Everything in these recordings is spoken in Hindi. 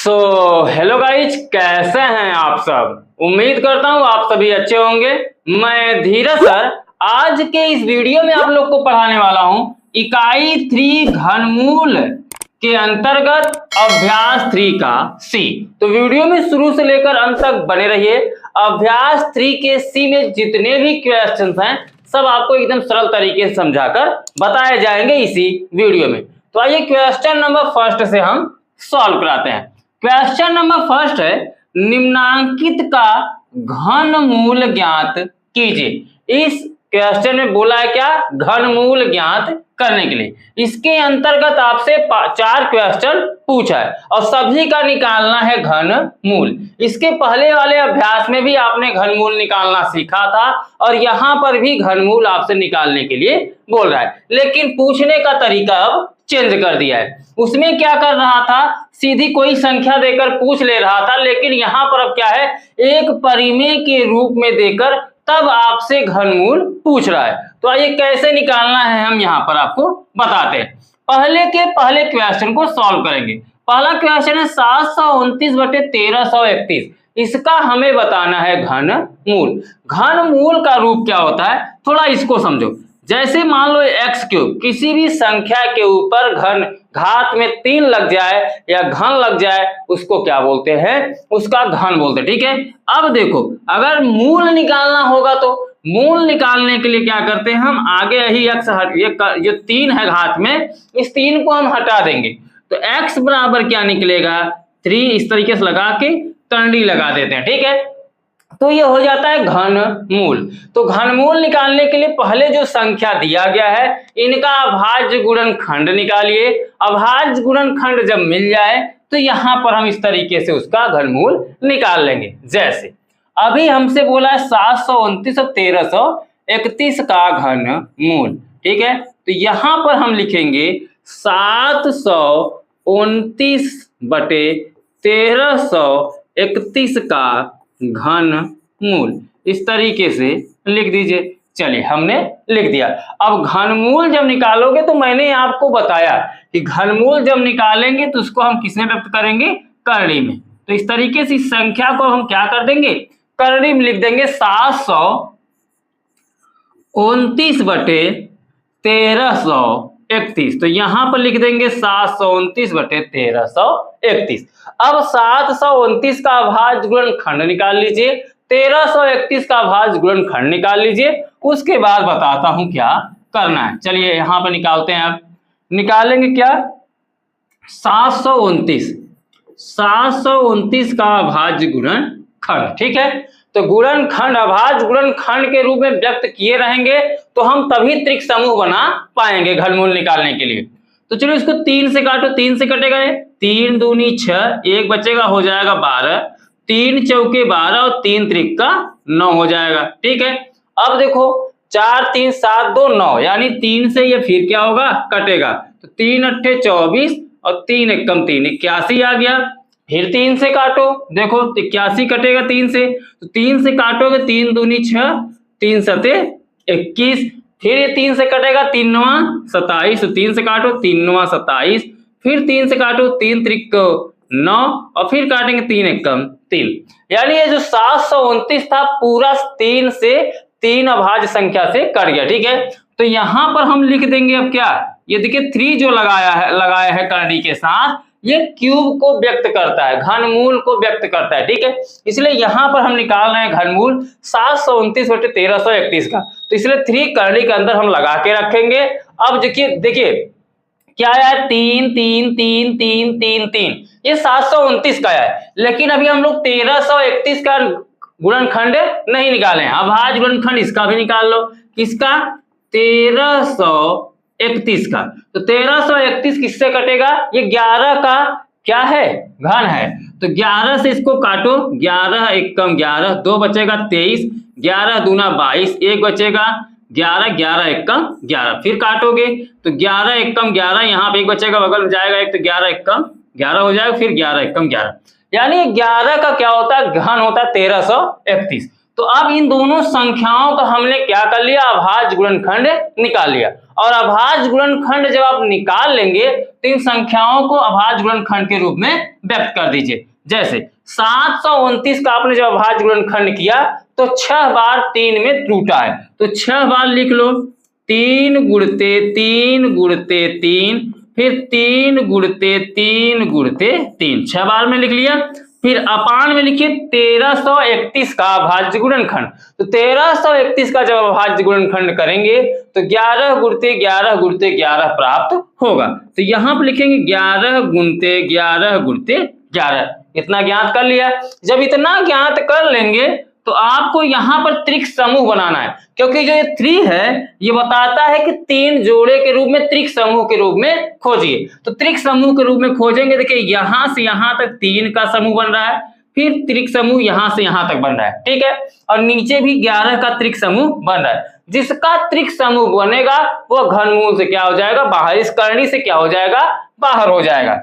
सो हेलो गाइज, कैसे हैं आप सब। उम्मीद करता हूँ आप सभी अच्छे होंगे। मैं धीरज सर आज के इस वीडियो में आप लोग को पढ़ाने वाला हूँ इकाई 3 घनमूल के अंतर्गत अभ्यास 3 का सी। तो वीडियो में शुरू से लेकर अंत तक बने रहिए। अभ्यास 3 के सी में जितने भी क्वेश्चंस हैं सब आपको एकदम सरल तरीके से समझाकर बताए जाएंगे इसी वीडियो में। तो आइए क्वेश्चन नंबर फर्स्ट से हम सॉल्व कराते हैं। क्वेश्चन नंबर फर्स्ट है, निम्नांकित का घनमूल ज्ञात कीजिए। इस क्वेश्चन में बोला है क्या, घनमूल ज्ञात करने के लिए। इसके अंतर्गत आपसे 4 क्वेश्चन पूछा है और सभी का निकालना है घनमूल। इसके पहले वाले अभ्यास में भी आपने घनमूल निकालना सीखा था और यहाँ पर भी घनमूल आपसे निकालने के लिए बोल रहा है, लेकिन पूछने का तरीका अब चेंज कर दिया है। उसमें क्या कर रहा था, सीधी कोई संख्या देकर पूछ ले रहा था, लेकिन यहाँ पर अब क्या है, एक परिमेय के रूप में देकर तब आपसे घनमूल पूछ रहा है। तो आइए कैसे निकालना है हम यहाँ पर आपको बताते हैं। पहले क्वेश्चन को सॉल्व करेंगे। पहला क्वेश्चन है 729/1331। इसका हमें बताना है घनमूल। घनमूल का रूप क्या होता है, थोड़ा इसको समझो। जैसे मान लो x³ किसी भी संख्या के ऊपर घात में 3 लग जाए या घन लग जाए, उसको क्या बोलते हैं, उसका घन बोलते हैं। ठीक है, अब देखो अगर मूल निकालना होगा तो मूल निकालने के लिए क्या करते हैं, हम आगे यही x ये जो 3 है घात में, इस 3 को हम हटा देंगे तो x बराबर क्या निकलेगा, 3। इस तरीके से लगा के कंडी लगा देते हैं। ठीक है, तो ये हो जाता है घनमूल। तो घनमूल निकालने के लिए पहले जो संख्या दिया गया है इनका अभाज्य गुणनखंड निकालिए। अभाज्य गुणनखंड जब मिल जाए तो यहाँ पर हम इस तरीके से उसका घनमूल निकाल लेंगे। जैसे अभी हमसे बोला है 729 और 1331 का घनमूल। ठीक है, तो यहाँ पर हम लिखेंगे 729/1331 का घनमूल। इस तरीके से लिख दीजिए। चलिए हमने लिख दिया। अब घनमूल जब निकालोगे तो मैंने आपको बताया कि घनमूल जब निकालेंगे तो उसको हम किसमें व्यक्त करेंगे, करणी में। तो इस तरीके से इस संख्या को हम क्या कर देंगे, करणी में लिख देंगे 729/1331। तो यहां पर लिख देंगे 729/1331। अब 729 का अभाज्य गुणनखंड निकाल लीजिए, 1331 का अभाज्य गुणनखंड निकाल लीजिए। उसके बाद बताता हूं क्या करना है। चलिए यहां पर निकालते हैं। आप निकालेंगे क्या, 729 का अभाज्य गुणनखंड। ठीक है, तो गुणनखंड अभाज्य गुणनखंड के रूप में व्यक्त किए रहेंगे तो हम तभी त्रिक समूह बना पाएंगे घनमूल निकालने के लिए। तो चलो इसको 3 से काटो, 3 से कटेगा ये 3 दूनी 6, 1 बचेगा, हो जाएगा 12, 3 चौके 12 और 3 त्रिक का 9 हो जाएगा। ठीक है, अब देखो 4 3 7 2 9, यानी 3 से ये फिर क्या होगा, कटेगा। तो 3 8 24 और 3 एकम 3 81 आ गया। फिर 3 से काटो, देखो 81 कटेगा 3 से, तो 3 से काटोगे 3 दूनी 6, 3 सते 21। फिर ये 3 से कटेगा 3 9 27, तो 3 से काटो 3 9 27। फिर 3 से काटो 3 त्रिक 9 और फिर काटेंगे 3 एकम 3। यानी ये जो 729 था पूरा 3 से 3 अभाज्य संख्या से कट गया। ठीक है, तो यहां पर हम लिख देंगे अब क्या, ये देखिए 3 जो लगाया है करणी के साथ, ये क्यूब को व्यक्त करता है, घनमूल को व्यक्त करता है। ठीक है, इसलिए यहां पर हम निकाल रहे हैं घनमूल 729/1331 का। तो इसलिए 3 करणी के अंदर हम लगा के रखेंगे। अब देखिए क्या है, 3 3 3 3 3 3, ये 729 का है। लेकिन अभी हम लोग 1331 का गुणनखंड नहीं निकाले हैं। अभाज्य गुणनखंड इसका भी निकाल लो, किसका, 1331 का। तो 1331 किससे कटेगा, ये 11 का क्या है, घन है। तो 11 से इसको काटो, 11 एकम 11, 2 बचेगा 23, 11 दूना 22, 1 बचेगा 11, 11 एकम 11। फिर काटोगे तो 11 एकम 11, यहाँ पे 1 बचेगा, बगल में जाएगा 1, तो 11 एकम 11 हो जाएगा। फिर 11 एकम 11, यानी 11 का क्या होता है, घन होता है 1331। तो अब इन दोनों संख्याओं का हमने क्या कर लिया, अभाज्य गुणनखंड निकाल लिया। और अभाज्य गुणनखंड जब आप निकाल लेंगे तो इन संख्याओं को अभाज्य गुणनखंड के रूप में व्यक्त कर दीजिए। जैसे 729 का आपने जब अभाज्य गुणनखंड किया तो 6 बार 3 में टूटा है, तो 6 बार लिख लो, 3 गुणते 3 गुणते 3, फिर 3 गुणते 3 गुणते 3, 6 बार में लिख लिया। फिर अपान में लिखिए 1331 का अभाज्य गुणनखंड। तो 1331 का जब अभाज्य गुणनखंड करेंगे तो 11 गुणते 11 गुणते 11 प्राप्त होगा। तो यहां पर लिखेंगे 11 गुणते 11 गुणते 11। इतना ज्ञात कर लिया। जब इतना ज्ञात कर लेंगे तो आपको यहाँ पर त्रिक समूह बनाना है, क्योंकि जो ये 3 है ये बताता है कि 3 जोड़े के रूप में त्रिक समूह के रूप में खोजिए। तो त्रिक समूह के रूप में खोजेंगे, देखिए यहां से यहां तक 3 का समूह बन रहा है, फिर त्रिक समूह यहां से यहां तक बन रहा है, ठीक है, और नीचे भी 11 का त्रिक समूह बन रहा है। जिसका त्रिक समूह बनेगा वो घनमूल से क्या हो जाएगा, बाहर, इस करनी से क्या हो जाएगा, बाहर हो जाएगा।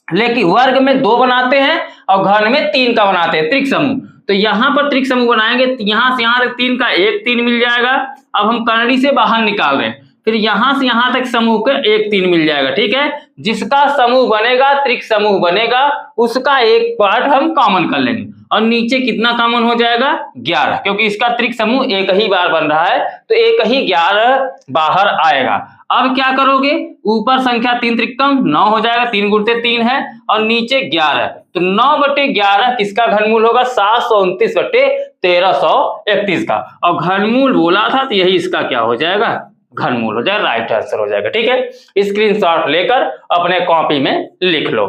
लेकिन वर्ग में 2 बनाते हैं और घन में 3 का बनाते हैं त्रिक समूह। तो यहां पर त्रिक समूह बनाएंगे, यहां से यहां तक 3 का 1 3 मिल जाएगा। अब हम करनी से बाहर निकाल रहे हैं, फिर यहां से यहां तक समूह का 1 3 मिल जाएगा, ठीक है। जिसका समूह बनेगा, त्रिक समूह बनेगा, उसका एक पार्ट हम कॉमन कर लेंगे और नीचे कितना कॉमन हो जाएगा, 11, क्योंकि इसका त्रिक समूह एक ही बार बन रहा है तो एक ही 11 बाहर आएगा। अब क्या करोगे, ऊपर संख्या 3 त्रिकम 9 हो जाएगा, 3 गुणते 3 है, और नीचे 11, तो 9/11 किसका घनमूल होगा, 729/1331 का। और घनमूल बोला था तो यही इसका क्या हो जाएगा, घनमूल हो जाएगा, राइट आंसर हो जाएगा, ठीक है। स्क्रीनशॉट लेकर अपने कॉपी में लिख लो,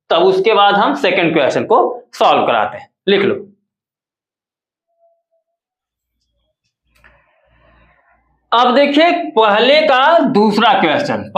तब उसके बाद हम सेकंड क्वेश्चन को सॉल्व कराते हैं। लिख लो। अब देखिए पहले का दूसरा क्वेश्चन,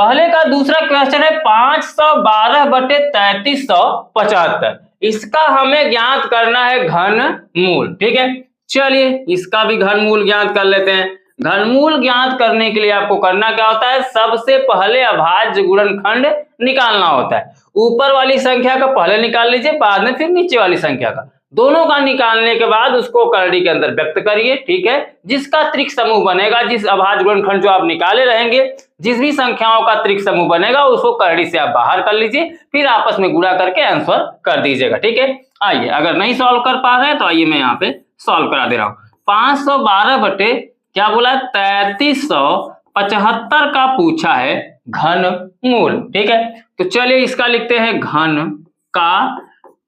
है 512/3375। इसका हमें ज्ञात करना है घनमूल, ठीक है। चलिए इसका भी घनमूल ज्ञात कर लेते हैं। घनमूल ज्ञात करने के लिए आपको करना क्या होता है, सबसे पहले अभाज्य गुणनखंड निकालना होता है। ऊपर वाली संख्या का पहले निकाल लीजिए, बाद में फिर नीचे वाली संख्या का। दोनों का निकालने के बाद उसको करनी के अंदर व्यक्त करिए, ठीक है। जिसका त्रिक समूह बनेगा, जिस अभाज्य गुणनखंड जो आप निकाले रहेंगे, जिस भी संख्याओं का त्रिक समूह बनेगा उसको करनी से आप बाहर कर लीजिए, फिर आपस में गुणा करके आंसर कर दीजिएगा, ठीक है। आइए, अगर नहीं सॉल्व कर पा रहे हैं तो आइए मैं यहाँ पे सॉल्व करा दे रहा हूँ। 512 बटे क्या बोला, 3375 का पूछा है घनमूल, ठीक है। तो चलिए इसका लिखते हैं घन का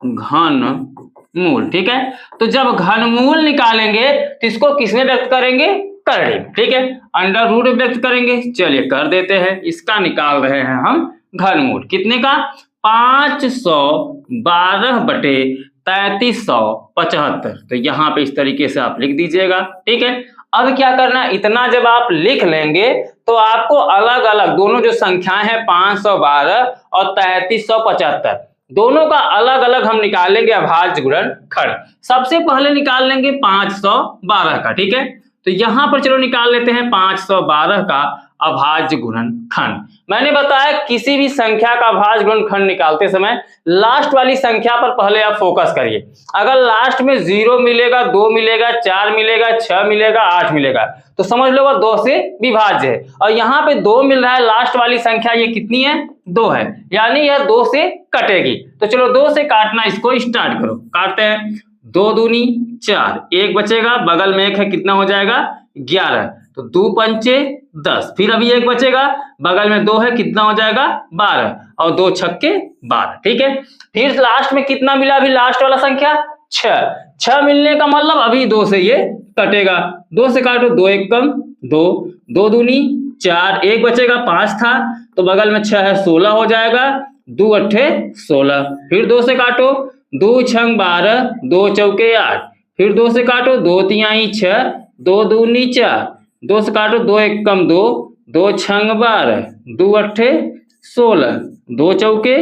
घनमूल, ठीक है। तो जब घनमूल निकालेंगे तो इसको किसमें व्यक्त करेंगे, करड़ी, ठीक है, अंडर रूट में व्यक्त करेंगे। चलिए कर देते हैं, इसका निकाल रहे हैं हम घनमूल, कितने का, 512/3375। तो यहाँ पे इस तरीके से आप लिख दीजिएगा, ठीक है। अब क्या करना है, इतना जब आप लिख लेंगे तो आपको अलग अलग दोनों जो संख्याएं हैं 512 और 3375, दोनों का अलग अलग हम निकालेंगे अभाज्य गुणनखंड। सबसे पहले निकाल लेंगे 512 का, ठीक है। तो यहां पर चलो निकाल लेते हैं 512 का अभाज्य गुणनखंड। मैंने बताया किसी भी संख्या का अभाज्य गुणनखंड निकालते समय लास्ट वाली संख्या पर पहले आप फोकस करिए। अगर लास्ट में 0 मिलेगा, 2 मिलेगा, 4 मिलेगा, 6 मिलेगा, 8 मिलेगा तो समझ लो 2 से विभाज्य है। और यहाँ पे 2 मिल रहा है, लास्ट वाली संख्या ये कितनी है, 2 है, यानी यह 2 से कटेगी। तो चलो 2 से काटना इसको स्टार्ट करो, काटते हैं। 2 दूनी 4, 1 बचेगा, बगल में 1 है, कितना हो जाएगा, 11, तो 2 पंचे 10, फिर अभी 1 बचेगा, बगल में 2 है, कितना हो जाएगा, 12, और 2 छक्के 12, ठीक है। फिर लास्ट में कितना मिला, अभी लास्ट वाला संख्या 6 मिलने का मतलब अभी 2 से ये कटेगा, 2 से काटो, 2 1 कम 2, 2 दूनी 4, 1 बचेगा, 5 था तो बगल में 6 है, 16 हो जाएगा, 2 अट्ठे 16, फिर 2 से काटो, 2 छंग 12, 2 चौके 8, फिर 2 से काटो, 2 तिहाई 6, 2 दूनी 4, 2 से काटो, 2 1 कम 2, 2 छंग 12, 2 अट्ठे 16, 2 चौके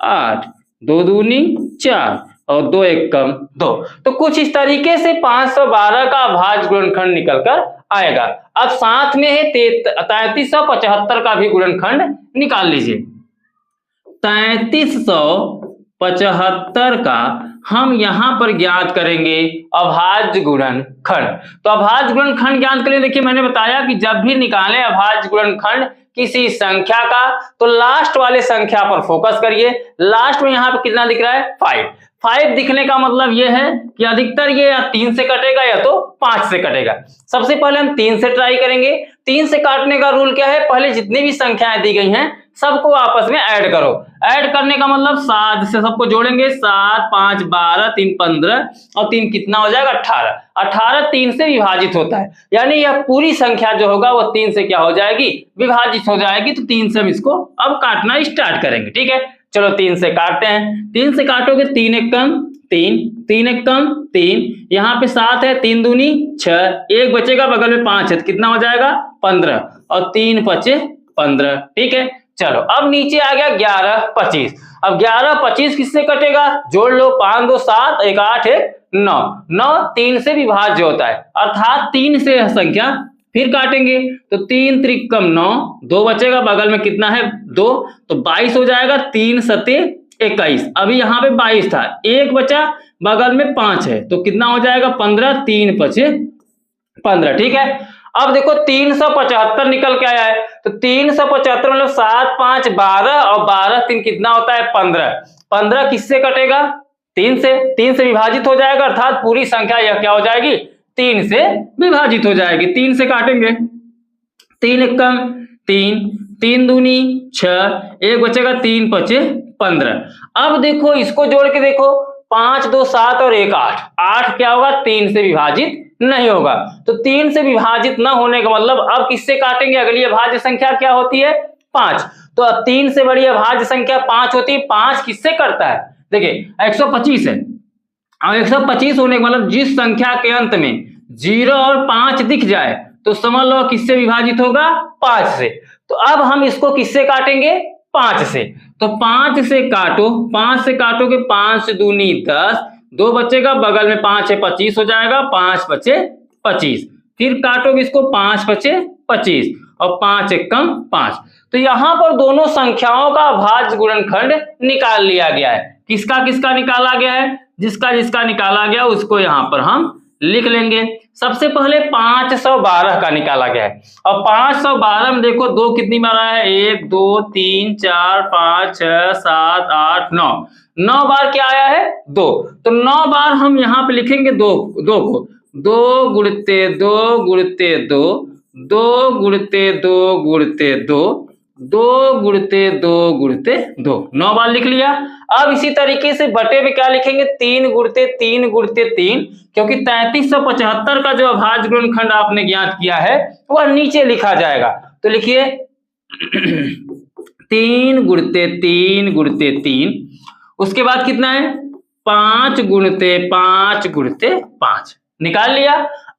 8, 2 दूनी 4 और 2 1 कम 2। तो कुछ इस तरीके से 512 का अभाज्य गुणनखंड निकल कर आएगा। अब साथ में है 3375 का भी गुणनखंड निकाल लीजिए। 3375 75 का हम यहाँ पर ज्ञात करेंगे अभाज्य गुणनखंड। तो अभाज्य गुणनखंड ज्ञात करें, देखिए मैंने बताया कि जब भी निकालें अभाज्य गुणनखंड किसी संख्या का तो लास्ट वाले संख्या पर फोकस करिए। लास्ट में यहाँ पे कितना दिख रहा है 5। 5 दिखने का मतलब यह है कि अधिकतर ये या 3 से कटेगा या तो 5 से कटेगा। सबसे पहले हम 3 से ट्राई करेंगे। 3 से काटने का रूल क्या है, पहले जितनी भी संख्याएं दी गई हैं सबको आपस में ऐड करो। ऐड करने का मतलब 7 से सबको जोड़ेंगे, 7 5 12 3 15 और 3 कितना हो जाएगा 18। 18 3 से विभाजित होता है, यानी यह पूरी संख्या जो होगा वो 3 से क्या हो जाएगी, विभाजित हो जाएगी। तो 3 से हम इसको अब काटना स्टार्ट करेंगे। ठीक है, चलो 3 से काटते हैं। 3 से काटोगे 3 एक कम 3, 3 एक कम 3, यहाँ पे 7 है, 3 दूनी 6, एक बचेगा बगल में 5 है तो कितना हो जाएगा 15 और 3 5 15। ठीक है, चलो अब नीचे आ गया 11 25। अब 11 25 किससे कटेगा, जोड़ लो, 5 2 7 1 8 1 9। 9 3 से विभाज्य होता है, अर्थात 3 से यह संख्या फिर काटेंगे तो 3 त्रिकम 9, 2 बचेगा बगल में कितना है 2, तो 22 हो जाएगा। 3 सते 21, अभी यहाँ पे 22 था, एक बचा बगल में 5 है तो कितना हो जाएगा 15, 3 5 15। ठीक है, अब देखो 375 निकल के आया है, तो 375 मतलब 7 5 12 और 12 3 कितना होता है 15। 15 किससे कटेगा 3 से, 3 से विभाजित हो जाएगा, अर्थात पूरी संख्या यह क्या हो जाएगी 3 से विभाजित हो जाएगी। 3 से काटेंगे, 3 एक कम 3, 3 दूनी 6, एक बचेगा 3 5 15। अब देखो इसको जोड़ के देखो, 5 2 7 और 1 8, 8 क्या होगा 3 से विभाजित नहीं होगा। तो 3 से विभाजित न होने का मतलब अब किससे काटेंगे, अगली अभाज्य संख्या क्या होती है 5। तो अब 3 से बड़ी अभाज्य संख्या 5 होती है। 5 किससे करता है, देखिए 125 है, और 125 होने का मतलब जिस संख्या के अंत में 0 और 5 दिख जाए तो समझ लो किससे विभाजित होगा 5 से। तो अब हम इसको किससे काटेंगे 5 से, तो 5 से काटो, 5 से काटोगे 5 दूनी 10, 2 बचेगा बगल में 5 है 25 हो जाएगा, 5 5 25। फिर काटोगे इसको 5 5 25 और 5 एक कम 5। तो यहाँ पर दोनों संख्याओं का अभाज्य गुणनखंड निकाल लिया गया है। किसका किसका निकाला गया है, जिसका जिसका निकाला गया उसको यहाँ पर हम लिख लेंगे। सबसे पहले 512 का निकाला गया है, और 512 में देखो 2 कितनी बार आया है, 1 2 3 4 5 6 7 8 9, 9 बार क्या आया है 2। तो 9 बार हम यहाँ पे लिखेंगे 2 को, 2 गुणते 2 गुणते 2, 2 गुणते 2 गुणते 2, 2 गुणते 2 गुणते 2, 9 बार लिख लिया। अब इसी तरीके से बटे में क्या लिखेंगे, 3 गुणते 3 गुणते 3, क्योंकि 3375 का जो अभाज्य गुणनखंड आपने ज्ञात किया है वह नीचे लिखा जाएगा। तो लिखिए 3 गुणते 3 गुणते 3, उसके बाद कितना है 5 गुणते 5 गुणते 5, निकाल लिया।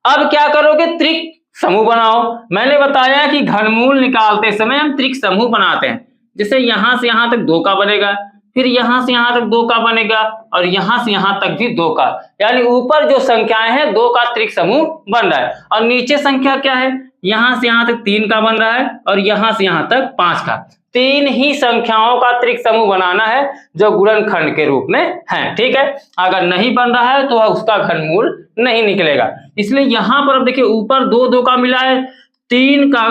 अब क्या करोगे, त्रिक समूह बनाओ। मैंने बताया कि घनमूल निकालते समय हम त्रिक समूह बनाते हैं, जैसे यहां से यहां तक 2 का बनेगा, फिर यहां से यहां तक 2 का बनेगा, और यहां से यहां तक भी 2 का, यानी ऊपर जो संख्याएं हैं 2 का त्रिक समूह बन रहा है, और नीचे संख्या क्या है, यहां से यहां तक 3 का बन रहा है, और यहां से यहां तक 5 का। 3 ही संख्याओं का त्रिक समूह बनाना है जो गुणनखंड के रूप में है। ठीक है, अगर नहीं बन रहा है तो उसका घनमूल नहीं निकलेगा। इसलिए यहां पर अब देखिए ऊपर 2 2 का मिला है, 3 का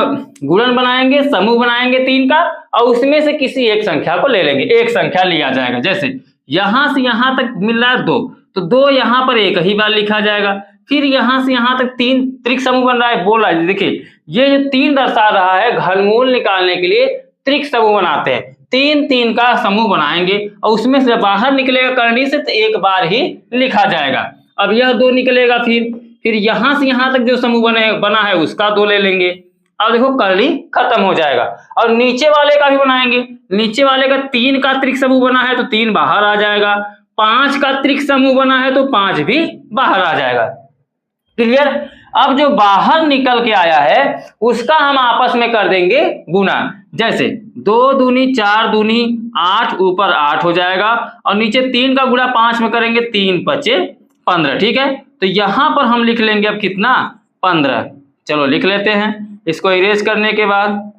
गुणन बनाएंगे, समूह बनाएंगे 3 का, और उसमें से किसी एक संख्या को ले लेंगे, एक संख्या लिया जाएगा। जैसे यहां से यहां तक मिल रहा है 2, तो 2 यहां पर एक ही बार लिखा जाएगा। फिर यहां से यहां तक 3 त्रिक समूह बन रहा है, बोल रहा है, देखिए ये जो 3 दर्शा रहा है, घनमूल निकालने के लिए त्रिक समूह बनाते हैं। 3 3 का समूह बनाएंगे, और उसमें से बाहर निकलेगा करनी से तो एक बार ही लिखा जाएगा। अब यह 2 निकलेगा, फिर यहां से यहां तक जो समूह बना है उसका 2 ले लेंगे। अब देखो करनी खत्म हो जाएगा, और नीचे वाले का भी बनाएंगे। नीचे वाले का 3 का त्रिक समूह बना है तो 3 बाहर आ जाएगा, 5 का त्रिक समूह बना है तो 5 भी बाहर आ जाएगा। क्लियर। अब जो बाहर निकल के आया है उसका हम आपस में कर देंगे गुना। जैसे 2 दूनी 4 दूनी 8, ऊपर 8 हो जाएगा, और नीचे 3 का गुणा 5 में करेंगे, 3 5 15। ठीक है, तो यहां पर हम लिख लेंगे अब कितना 15। चलो लिख लेते हैं, इसको इरेज करने के बाद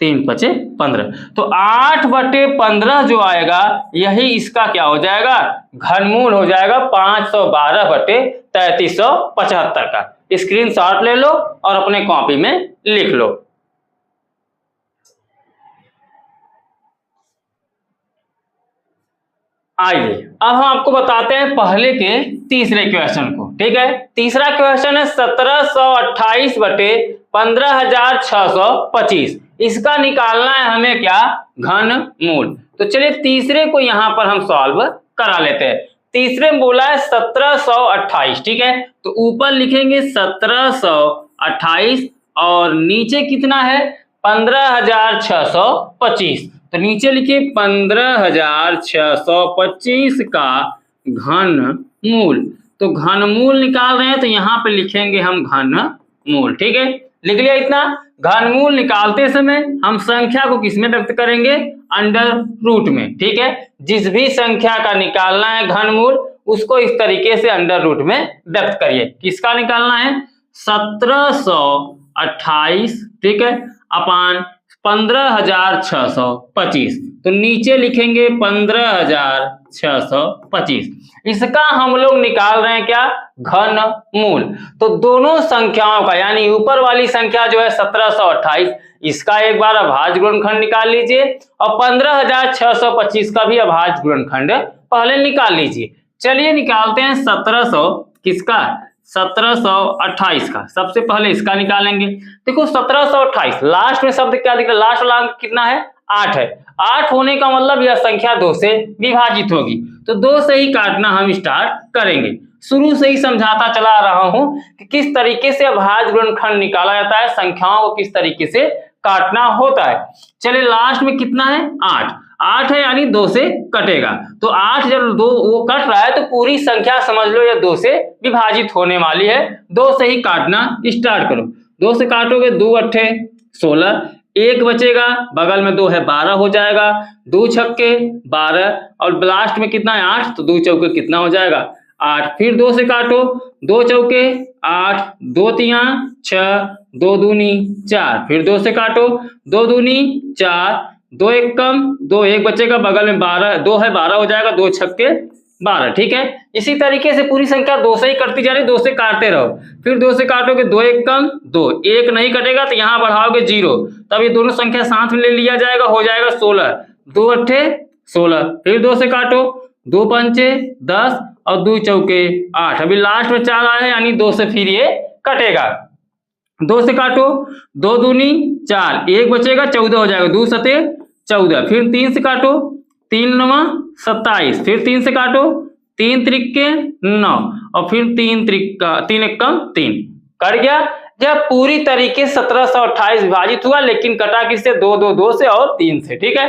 3 पचे 15। तो 8/15 जो आएगा यही इसका क्या हो जाएगा, घनमूल हो जाएगा 512/3375 का। स्क्रीनशॉट ले लो और अपने कॉपी में लिख लो। आइए अब हम आपको बताते हैं पहले के तीसरे क्वेश्चन को। ठीक है, तीसरा क्वेश्चन है 1728/15,625। इसका निकालना है हमें क्या, घनमूल। तो चलिए तीसरे को यहां पर हम सॉल्व करा लेते हैं। तीसरे में बोला है 1728। ठीक है, तो ऊपर लिखेंगे 1728 और नीचे कितना है 15,625। तो नीचे लिखिए 15,625 का घनमूल। तो घनमूल निकाल रहे हैं तो यहाँ पे लिखेंगे हम घनमूल। ठीक है, लिख लिया इतना। घनमूल निकालते समय हम संख्या को किसमें व्यक्त करेंगे, अंडर रूट में। ठीक है, जिस भी संख्या का निकालना है घनमूल उसको इस तरीके से अंडर रूट में व्यक्त करिए। किसका निकालना है, 1728 ठीक है अपान 15,625। तो नीचे लिखेंगे 15,625। इसका हम लोग निकाल रहे हैं क्या, घनमूल। तो दोनों संख्याओं का यानी ऊपर वाली संख्या जो है 1728 इसका एक बार अभाज्य गुणनखंड निकाल लीजिए और 15,625 का भी अभाज्य गुणनखंड पहले निकाल लीजिए। चलिए निकालते हैं 1728 का। सबसे पहले इसका निकालेंगे। देखो 1728 लास्ट में शब्द क्या दिख रहा है, लास्ट वाला अंक कितना है, 8 है। 8 होने का मतलब यह संख्या 2 से विभाजित होगी। तो 2 से ही काटना हम स्टार्ट करेंगे। शुरू से ही समझाता चला रहा हूं कि किस तरीके से अभाज्य गुणनखंड निकाला जाता है, संख्याओं को किस तरीके से काटना होता है। चलिए लास्ट में कितना है, 8 है यानी 2 से कटेगा। तो 8 जब 2 वो कट रहा है तो पूरी संख्या समझ लो या 2 से विभाजित होने वाली है। 2 से ही काटना स्टार्ट करो। 2 से काटोगे 2 अट्ठे 16, 1 बचेगा, बगल में 2 है 12 हो जाएगा, 2 छक्के 12 और लास्ट में कितना है 8, तो 2 चौके कितना हो जाएगा 8। फिर 2 से काटो, 2 चौके 8, 2 तिया 6, 2 दूनी 4। फिर 2 से काटो, 2 दूनी 4, 2 एक कम 2 एक बचेगा, बगल में 12 2 है 12 हो जाएगा, 2 छक्के 12। ठीक है, इसी तरीके से पूरी संख्या 2 से ही कटती जा रही, 2 से काटते रहो। फिर 2 से काटोगे, 2 एक कम 2, 1 नहीं कटेगा तो यहाँ बढ़ाओगे 0, तब ये दोनों संख्या साथ में ले लिया जाएगा, हो जाएगा 16, 2 अट्ठे 16। फिर 2 से काटो, 2 पंचे 10 और 2 चौके 8। अभी लास्ट में 4 आया यानी 2 से फिर ये कटेगा। 2 से काटो, 2 दूनी 4, 1 बचेगा 14 हो जाएगा, 2 सते 14। फिर 3 से काटो, 3 नवा 27। फिर 3 से काटो, 3 त्रिके 9 और फिर 3 एकम 3 कट गया। यह पूरी तरीके 1728 विभाजित हुआ, लेकिन कटा किससे, 2 2 2 से और 3 से। ठीक है,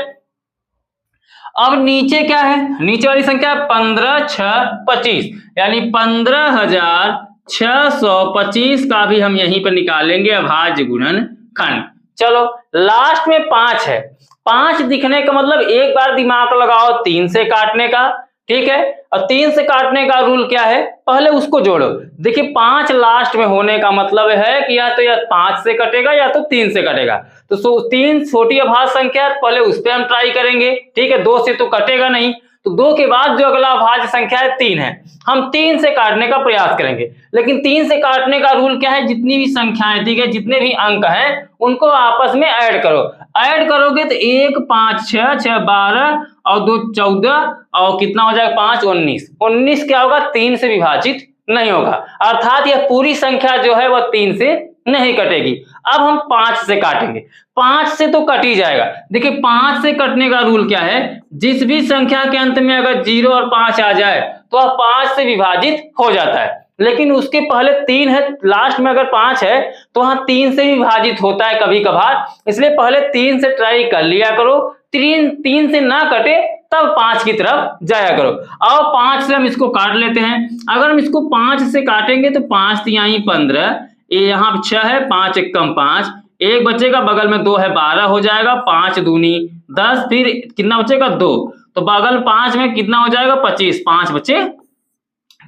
अब नीचे क्या है, नीचे वाली संख्या 15,625 यानी 15,625 का भी हम यहीं पर निकालेंगे अभाज्य गुणनखंड। चलो लास्ट में 5 है। 5 दिखने का मतलब एक बार दिमाग लगाओ 3 से काटने का। ठीक है, और 3 से काटने का रूल क्या है, पहले उसको जोड़ो। देखिए 5 लास्ट में होने का मतलब है कि या तो 5 से कटेगा या तो 3 से कटेगा। तो 3 छोटी अभाज्य संख्या है, पहले उस पर हम ट्राई करेंगे। ठीक है, 2 से तो कटेगा नहीं, तो 2 के बाद जो अगला अभाज्य संख्या है 3 है, हम 3 से काटने का प्रयास करेंगे। लेकिन 3 से काटने का रूल क्या है, जितनी भी संख्याएं, ठीक है, जितने भी अंक हैं उनको आपस में ऐड करो। ऐड करोगे तो 1 5 6 6 12 और 2 14 और कितना हो जाएगा 5 19। 19 क्या होगा, 3 से विभाजित नहीं होगा, अर्थात यह पूरी संख्या जो है वह 3 से नहीं कटेगी। अब हम 5 से काटेंगे। 5 से तो कट ही जाएगा। देखिए 5 से कटने का रूल क्या है, जिस भी संख्या के अंत में अगर 0 और 5 आ जाए तो वह 5 से विभाजित हो जाता है। लेकिन उसके पहले 3 है, लास्ट में अगर 5 है तो वहां 3 से विभाजित होता है कभी कभार, इसलिए पहले 3 से ट्राई कर लिया करो। 3 से ना कटे तब 5 की तरफ जाया करो। और 5 से हम इसको काट लेते हैं। अगर हम इसको 5 से काटेंगे तो 5 तिहाई 15, ये यहाँ 6 है, 5 एकम 5, 1 बचेगा, बगल में 2 है 12 हो जाएगा, 5 दूनी 10। फिर कितना बचेगा 2, तो बगल 5 में कितना हो जाएगा 25, 5 बचे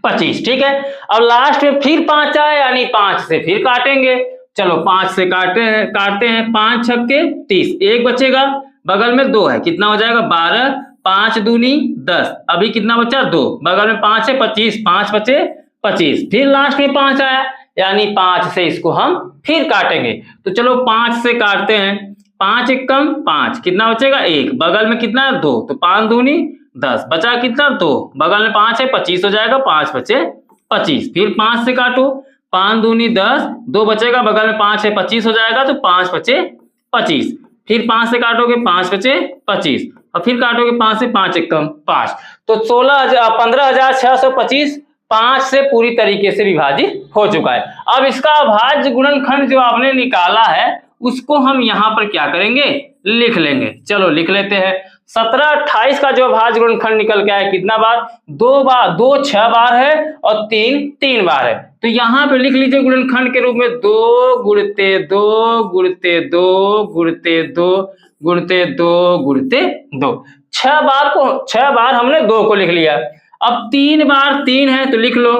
25। ठीक है, अब लास्ट में फिर 5 आए यानी 5 से फिर काटेंगे। चलो 5 से काटते हैं, 5 छक्के 30, एक बचेगा, बगल में 2 है, कितना हो जाएगा 12, 5 दूनी 10, अभी कितना बचा 2, बगल में 5 है 25, 5 बचे 25, फिर लास्ट में 5 आया, यानी 5 से इसको हम फिर काटेंगे। तो चलो 5 से काटते हैं, 5 एक कम 5, कितना बचेगा 1, बगल में कितना है 2, तो 5 दूनी 10, बचा कितना 2, बगल में 5 है 25 हो जाएगा, 5 बचे 25, फिर 5 से काटो, 5 दूनी 10, 2 बचेगा, बगल में 5 है 25 हो जाएगा, तो 5 बचे 25, फिर 5 से काटोगे 5 बचे 25, और फिर काटोगे 5 से, 5 एक कम 5, तो 15,625 5 से पूरी तरीके से विभाजित हो चुका है। अब इसका अभाज्य गुणनखंड जो आपने निकाला है उसको हम यहाँ पर क्या करेंगे, लिख लेंगे। चलो लिख लेते हैं। 17 28 का जो अभाज्य गुणनखंड निकल के आया कितना बार, 2 6 बार है और 3 बार है, तो यहाँ पे लिख लीजिए गुणनखंड के रूप में 2 गुणते 2 गुणते 2 गुणते 2 गुणते 2 गुणते 2, 6 बार हमने 2 को लिख लिया। अब 3 बार 3 है तो लिख लो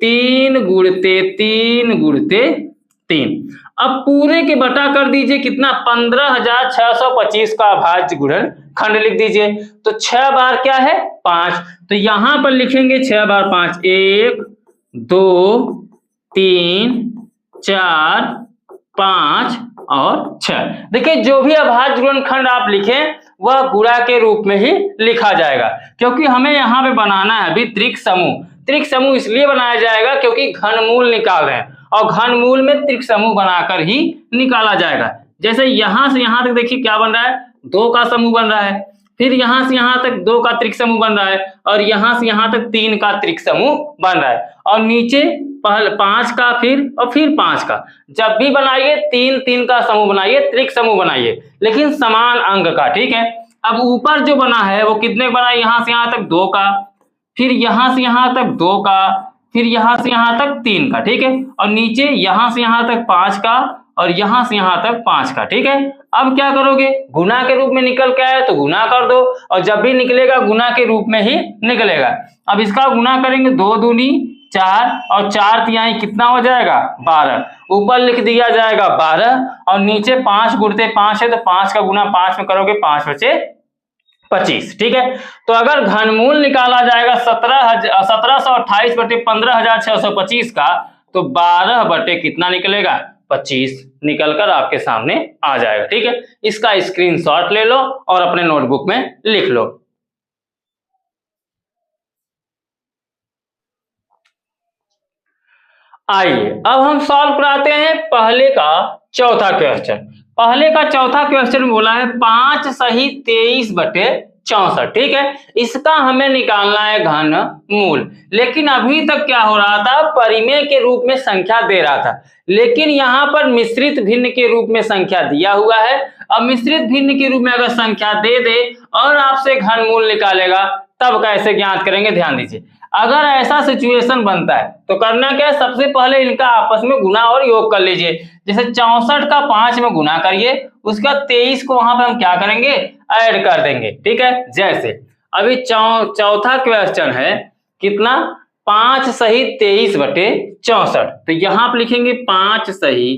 3 गुणते 3 गुणते 3। अब पूरे के बटा कर दीजिए कितना, 15,625 का अभाज्य गुणनखंड लिख दीजिए। तो 6 बार क्या है 5, तो यहां पर लिखेंगे 6 बार 5, 1 2 3 4 5 और 6। देखिए जो भी अभाज्य गुणनखंड आप लिखें वह गुणा के रूप में ही लिखा जाएगा, क्योंकि हमें यहाँ पे बनाना है अभी त्रिक समूह। त्रिक समूह इसलिए बनाया जाएगा क्योंकि घनमूल निकाल रहे हैं, और घनमूल में त्रिक समूह बनाकर ही निकाला जाएगा। जैसे यहां से यहां तक देखिए क्या बन रहा है, 2 का समूह बन रहा है, फिर यहां से यहां तक 2 का त्रिक समूह बन रहा है, और यहां से यहां तक 3 का त्रिक समूह बन रहा है, और नीचे पहले 5 का फिर 5 का। जब भी बनाइए 3 का समूह बनाइए, त्रिक समूह बनाइए, लेकिन समान अंक का, ठीक है। अब ऊपर जो बना है वो कितने बना है, यहां से यहां तक 2 का, फिर यहां से यहां तक 2 का, फिर यहां से यहां तक 3 का, ठीक है, और नीचे यहां से यहां तक 5 का, और यहां से यहां तक 5 का, ठीक है। अब क्या करोगे, गुना के रूप में निकल के आया तो गुना कर दो, और जब भी निकलेगा गुना के रूप में ही निकलेगा। अब इसका गुना करेंगे, 2 दूनी 4 और 4 तिहाई कितना हो जाएगा 12, ऊपर लिख दिया जाएगा 12, और नीचे 5 गुणते 5 है तो 5 का गुना 5 में करोगे 5 बचे 25, ठीक है। तो अगर घनमूल निकाला जाएगा 1728 बटे 15,625 का, तो 12 बटे कितना निकलेगा 25 निकलकर आपके सामने आ जाएगा, ठीक है। इसका स्क्रीनशॉट ले लो और अपने नोटबुक में लिख लो। आइए अब हम सॉल्व कराते हैं पहले का चौथा क्वेश्चन। पहले का चौथा क्वेश्चन बोला है 5 सही 23 बटे 64, ठीक है। इसका हमें निकालना है घनमूल, लेकिन अभी तक क्या हो रहा था, परिमेय के रूप में संख्या दे रहा था, लेकिन यहाँ पर मिश्रित भिन्न के रूप में संख्या दिया हुआ है। अब मिश्रित भिन्न के रूप में अगर संख्या दे दे और आपसे घनमूल निकालेगा तब कैसे ज्ञात करेंगे, ध्यान दीजिए। अगर ऐसा सिचुएशन बनता है तो करना क्या है, सबसे पहले इनका आपस में गुना और योग कर लीजिए। जैसे 64 का 5 में गुना करिए, उसका 23 को वहां पे हम क्या करेंगे, ऐड कर देंगे, ठीक है। जैसे अभी चौथा क्वेश्चन है कितना, 5 सही 23 बटे 64, तो यहां पर लिखेंगे 5 सही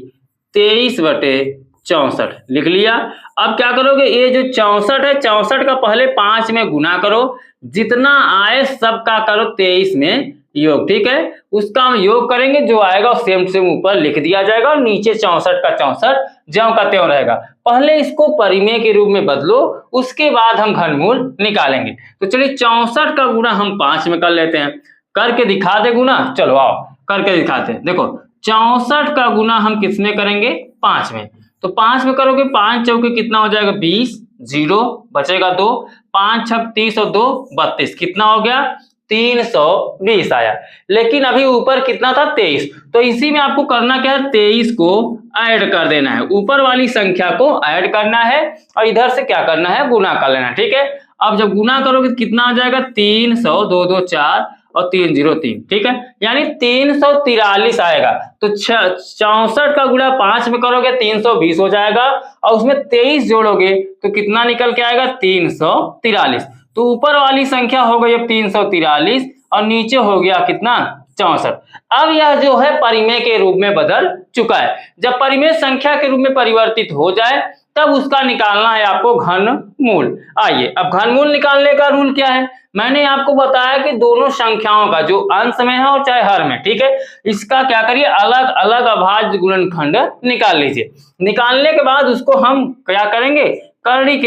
23 बटे 64 लिख लिया। अब क्या करोगे, ये जो 64 है 64 का पहले 5 में गुना करो, जितना आए सबका करो 23 में योग, ठीक है। उसका हम योग करेंगे, जो आएगा सेम सेम ऊपर लिख दिया जाएगा, और नीचे 64 का 64 ज्यों का त्यों रहेगा। पहले इसको परिमेय के रूप में बदलो, उसके बाद हम घनमूल निकालेंगे। तो चलिए 64 का गुना हम 5 में कर लेते हैं, करके दिखा दे गुना, चलो आओ करके दिखाते हैं। देखो 64 का गुना हम किस में करेंगे, 5 में, तो 5 में करोगे 5 चौके कितना हो जाएगा 20, 0 बचेगा 2, 5 छक 30 और 2 32, कितना हो गया 320 आया। लेकिन अभी ऊपर कितना था 23, तो इसी में आपको करना क्या है, 23 को ऐड कर देना है, ऊपर वाली संख्या को ऐड करना है, और इधर से क्या करना है, गुना कर लेना है, ठीक है। अब जब गुना करोगे तो कितना आ जाएगा 300, 2 2 4 और 303, ठीक है, यानी 343 आएगा। तो 64 का गुणा 5 में करोगे 320 हो जाएगा, और उसमें 23 जोड़ोगे तो कितना निकल के आएगा 343। तो ऊपर वाली संख्या हो गई अब 343, और नीचे हो गया कितना 64। अब यह जो है परिमेय के रूप में बदल चुका है। जब परिमेय संख्या के रूप में परिवर्तित हो जाए तब उसका निकालना है आपको घनमूल। आइए अब घनमूल निकालने का रूल क्या है। मैंने आपको बताया कि दोनों संख्याओं का जो अंश में है और चाहे हर में, ठीक है, इसका क्या करिए अलग अलग अभाज्य गुणनखंड निकाल लीजिए। निकालने के बाद उसको हम क्या करेंगे करणी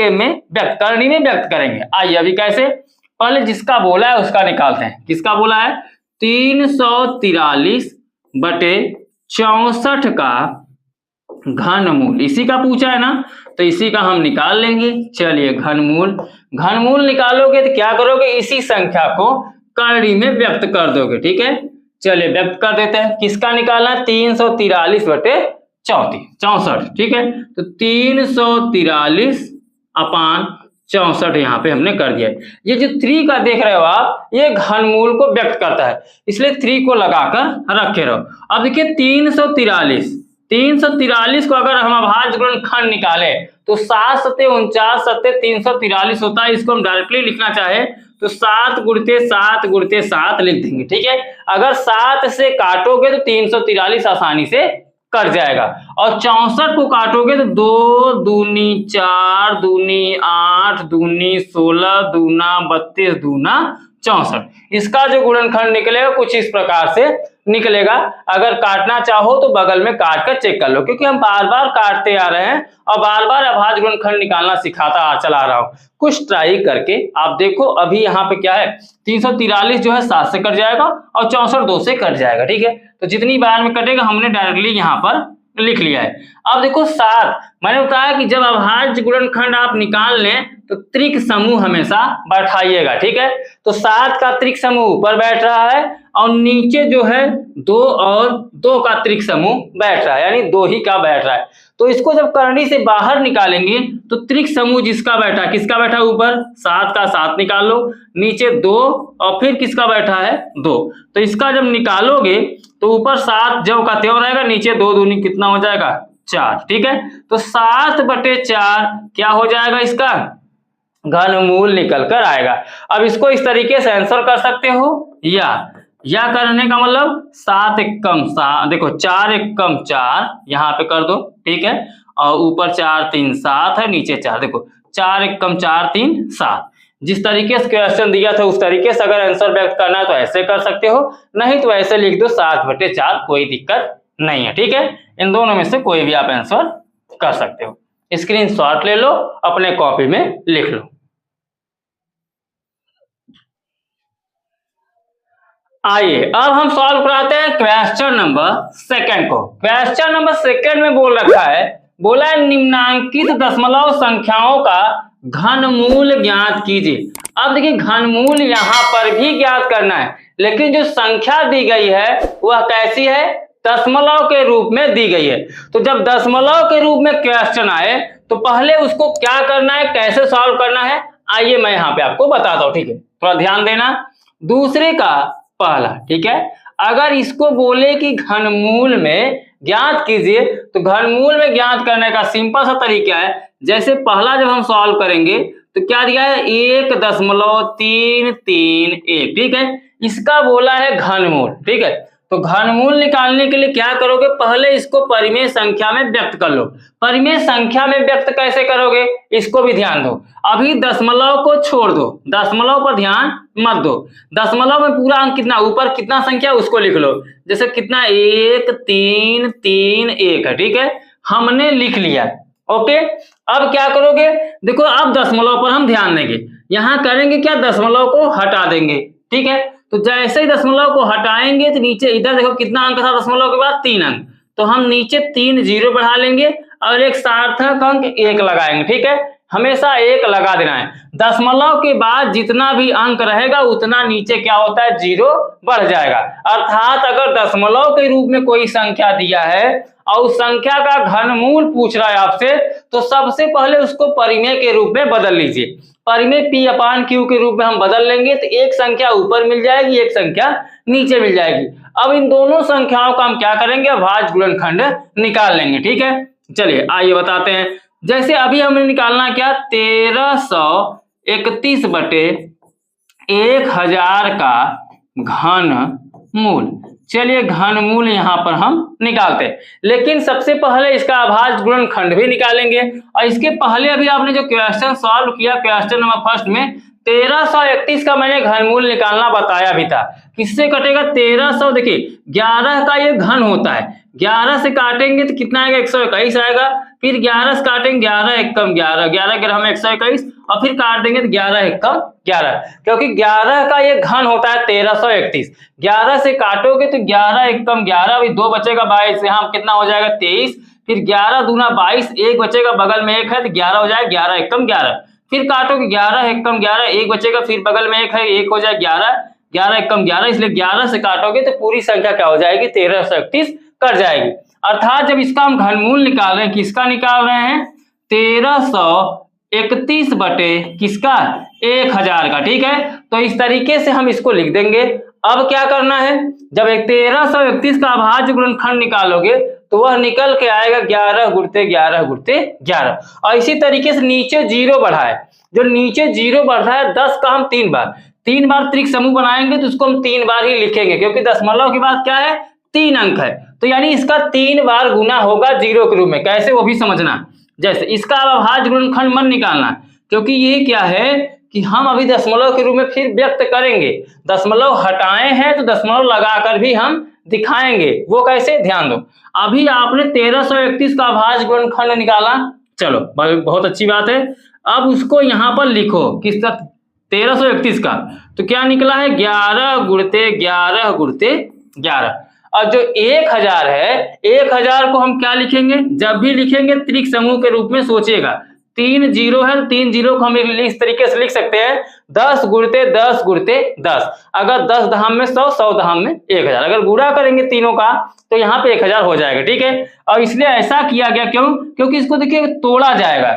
में व्यक्त करेंगे। आइए अभी कैसे, पहले जिसका बोला है उसका निकालते हैं। किसका बोला है 343/64 का घनमूल, इसी का पूछा है ना, तो इसी का हम निकाल लेंगे। चलिए घनमूल निकालोगे तो क्या करोगे, इसी संख्या को करणी में व्यक्त कर दोगे। ठीक है, चलिए व्यक्त कर देते हैं। किसका निकालना, 343/64। ठीक है, तो 343/64 यहाँ पे हमने कर दिया है। ये जो 3 का देख रहे हो आप, ये घनमूल को व्यक्त करता है, इसलिए 3 को लगाकर रखे रहो। अब देखिए 343 को अगर हम अभाज्य गुणनखंड निकाले तो 7 सत्ते 49 सत्ते 343 होता है। इसको हम डायरेक्टली लिखना चाहे तो 7 गुणिते 7 गुणिते 7 लिख देंगे। ठीक है, अगर 7 से काटोगे तो 343 आसानी से कट जाएगा, और 64 को काटोगे तो 2 दूनी 4 दूनी 8 दूनी 16 दूना 32 दूना 64। इसका जो गुणनखंड निकलेगा कुछ इस प्रकार से निकलेगा। अगर काटना चाहो तो बगल में काट कर चेक कर लो, क्योंकि हम बार बार काटते आ रहे हैं और बार बार अभाज्य गुणनखंड निकालना सिखाता चला रहा हूं। कुछ ट्राई करके आप देखो। अभी यहाँ पे क्या है, 343 जो है 7 से कट जाएगा और 64 2 से कट जाएगा। ठीक है, तो जितनी बार में कटेगा हमने डायरेक्टली यहाँ पर लिख लिया है। अब देखो 7, मैंने बताया कि जब अभाज्य गुणनखंड आप निकाल लें तो त्रिक समूह हमेशा बैठाइएगा। ठीक है, तो 7 का त्रिक समूह ऊपर बैठ रहा है और नीचे जो है 2 और 2 का त्रिक समूह बैठ रहा है, यानी 2 ही का बैठ रहा है। तो इसको जब करनी से बाहर निकालेंगे तो त्रिक समूह जिसका बैठा, किसका बैठा ऊपर 7 का 7 निकाल लो, नीचे 2 और फिर किसका बैठा है 2। तो इसका जब निकालोगे तो ऊपर 7 ज्यों का त्यों रहेगा, नीचे 2 दूनी कितना हो जाएगा 4। ठीक है, तो 7/4 क्या हो जाएगा, इसका घनमूल निकल कर आएगा। अब इसको इस तरीके से आंसर कर सकते हो, या करने का मतलब 7 एकम 7, देखो 4 एकम 4 यहाँ पे कर दो। ठीक है, और ऊपर 4 3 7 है, नीचे 4, देखो 4 एकम 4 3 7। जिस तरीके से क्वेश्चन दिया था उस तरीके से अगर आंसर व्यक्त करना है तो ऐसे कर सकते हो, नहीं तो ऐसे लिख दो 7/4, कोई दिक्कत नहीं है। ठीक है, इन दोनों में से कोई भी आप आंसर कर सकते हो। स्क्रीनशॉट ले लो, अपने कॉपी में लिख लो। आइए अब हम सॉल्व कराते हैं क्वेश्चन नंबर 2 को। क्वेश्चन नंबर 2 में बोल रखा है, बोला है निम्नांकित दशमलव संख्याओं का घनमूल ज्ञात कीजिए। अब देखिए घनमूल यहाँ पर भी ज्ञात करना है, लेकिन जो संख्या दी गई है वह कैसी है, दशमलव के रूप में दी गई है। तो जब दशमलव के रूप में क्वेश्चन आए तो पहले उसको क्या करना है, कैसे सॉल्व करना है, आइए मैं यहाँ पे आपको बताता हूँ। ठीक है, थोड़ा ध्यान देना। दूसरे का पहला, ठीक है, अगर इसको बोले कि घनमूल में ज्ञात कीजिए तो घनमूल में ज्ञात करने का सिंपल सा तरीका है। जैसे पहला जब हम सॉल्व करेंगे तो क्या दिया है 1.331। ठीक है, इसका बोला है घनमूल। ठीक है, तो घनमूल निकालने के लिए क्या करोगे, पहले इसको परिमेय संख्या में व्यक्त कर लो। परिमेय संख्या में व्यक्त कैसे करोगे, इसको भी ध्यान दो। अभी दशमलव को छोड़ दो, दशमलव पर ध्यान मत दो। दशमलव में पूरा अंक कितना, ऊपर कितना संख्या उसको लिख लो। जैसे कितना 1331 है। ठीक है, हमने लिख लिया। ओके, अब क्या करोगे, देखो अब दशमलव पर हम ध्यान देंगे। यहां करेंगे क्या, दशमलव को हटा देंगे। ठीक है, तो जैसे ही दशमलव को हटाएंगे तो नीचे इधर देखो कितना अंक था दशमलव के बाद 3 अंक, तो हम नीचे 3 जीरो बढ़ा लेंगे और एक सार्थक अंक 1 लगाएंगे। ठीक है, हमेशा 1 लगा देना है। दशमलव के बाद जितना भी अंक रहेगा उतना नीचे क्या होता है, 0 बढ़ जाएगा। अर्थात अगर दशमलव के रूप में कोई संख्या दिया है और उस संख्या का घनमूल पूछ रहा है आपसे, तो सबसे पहले उसको परिमेय के रूप में बदल लीजिए। परिमेय P/Q के रूप में हम बदल लेंगे तो एक संख्या ऊपर मिल जाएगी, एक संख्या नीचे मिल जाएगी। अब इन दोनों संख्याओं का हम क्या करेंगे, अभाज्य गुणनखंड निकाल लेंगे। ठीक है, चलिए आइए बताते हैं। जैसे अभी हमें निकालना क्या, 1331/1000 का मूल। चलिए घनमूल यहाँ पर हम निकालते हैं, लेकिन सबसे पहले इसका अभाज्य गुणनखंड भी निकालेंगे। और इसके पहले अभी आपने जो क्वेश्चन सॉल्व किया क्वेश्चन नंबर फर्स्ट में 1331 का मैंने घनमूल निकालना बताया भी था। किससे कटेगा 1300, देखिए 11 का ये घन होता है, 11 से काटेंगे तो कितना आएगा 121 आएगा, फिर 11 से काटेंगे 11 एकम 11, 11 ग्राम में 121 और फिर काट देंगे तो 11 एकम 11, क्योंकि 11 का ये घन होता है 1331। 11 से काटोगे तो 11 एकम 11, अभी 2 बचेगा 22, यहाँ कितना हो जाएगा 23, फिर 11 दूना 22, एक बचेगा बगल में 1 है तो 11 हो जाएगा 11 एकम 11, फिर काटोगे 11 एकम 11, एक बचेगा फिर बगल में 1 है, 1 हो जाएगा 11, 11 एकम 11, इसलिए 11 से काटोगे तो पूरी संख्या क्या हो जाएगी 1331 कट जाएगी। अर्थात जब इसका हम घनमूल निकाल रहे हैं, किसका निकाल रहे हैं 1331 बटे किसका 1000 का, ठीक है। तो इस तरीके से हम इसको लिख देंगे। अब क्या करना है, जब 1331 का अभाज्य गुणनखंड निकालोगे तो वह निकल के आएगा 11 गुणते 11 गुणते 11। और इसी तरीके से नीचे जीरो बढ़ा है, जो नीचे जीरो बढ़ रहा है 10 का हम 3 बार त्रिक समूह बनाएंगे तो उसको हम 3 बार ही लिखेंगे, क्योंकि दशमलव के बाद क्या है 3 अंक है, तो यानी इसका 3 बार गुना होगा जीरो के रूप में। कैसे वो भी समझना, जैसे इसका अभाज्य गुणनखंड मन निकालना, क्योंकि ये क्या है कि हम अभी दशमलव के रूप में फिर व्यक्त करेंगे, दशमलव हटाए हैं तो दशमलव लगाकर भी हम दिखाएंगे, वो कैसे ध्यान दो। अभी आपने 1331 का अभाज्य गुणनखंड निकाला, चलो बहुत अच्छी बात है। अब उसको यहाँ पर लिखो किसका 1331 का, तो क्या निकला है 11 गुणते 11 गुणते 11। और जो 1000 है, 1000 को हम क्या लिखेंगे, जब भी लिखेंगे त्रिक समूह के रूप में सोचिएगा, 3 जीरो है, 3 जीरो को हम इस तरीके से लिख सकते हैं 10 गुणते 10 गुणते 10। अगर 10 दहाम में 100, 100 दहाम में 1000, अगर गुणा करेंगे तीनों का तो यहाँ पे 1000 हो जाएगा, ठीक है। और इसलिए ऐसा किया गया, क्यों, क्योंकि इसको देखिए तोड़ा जाएगा,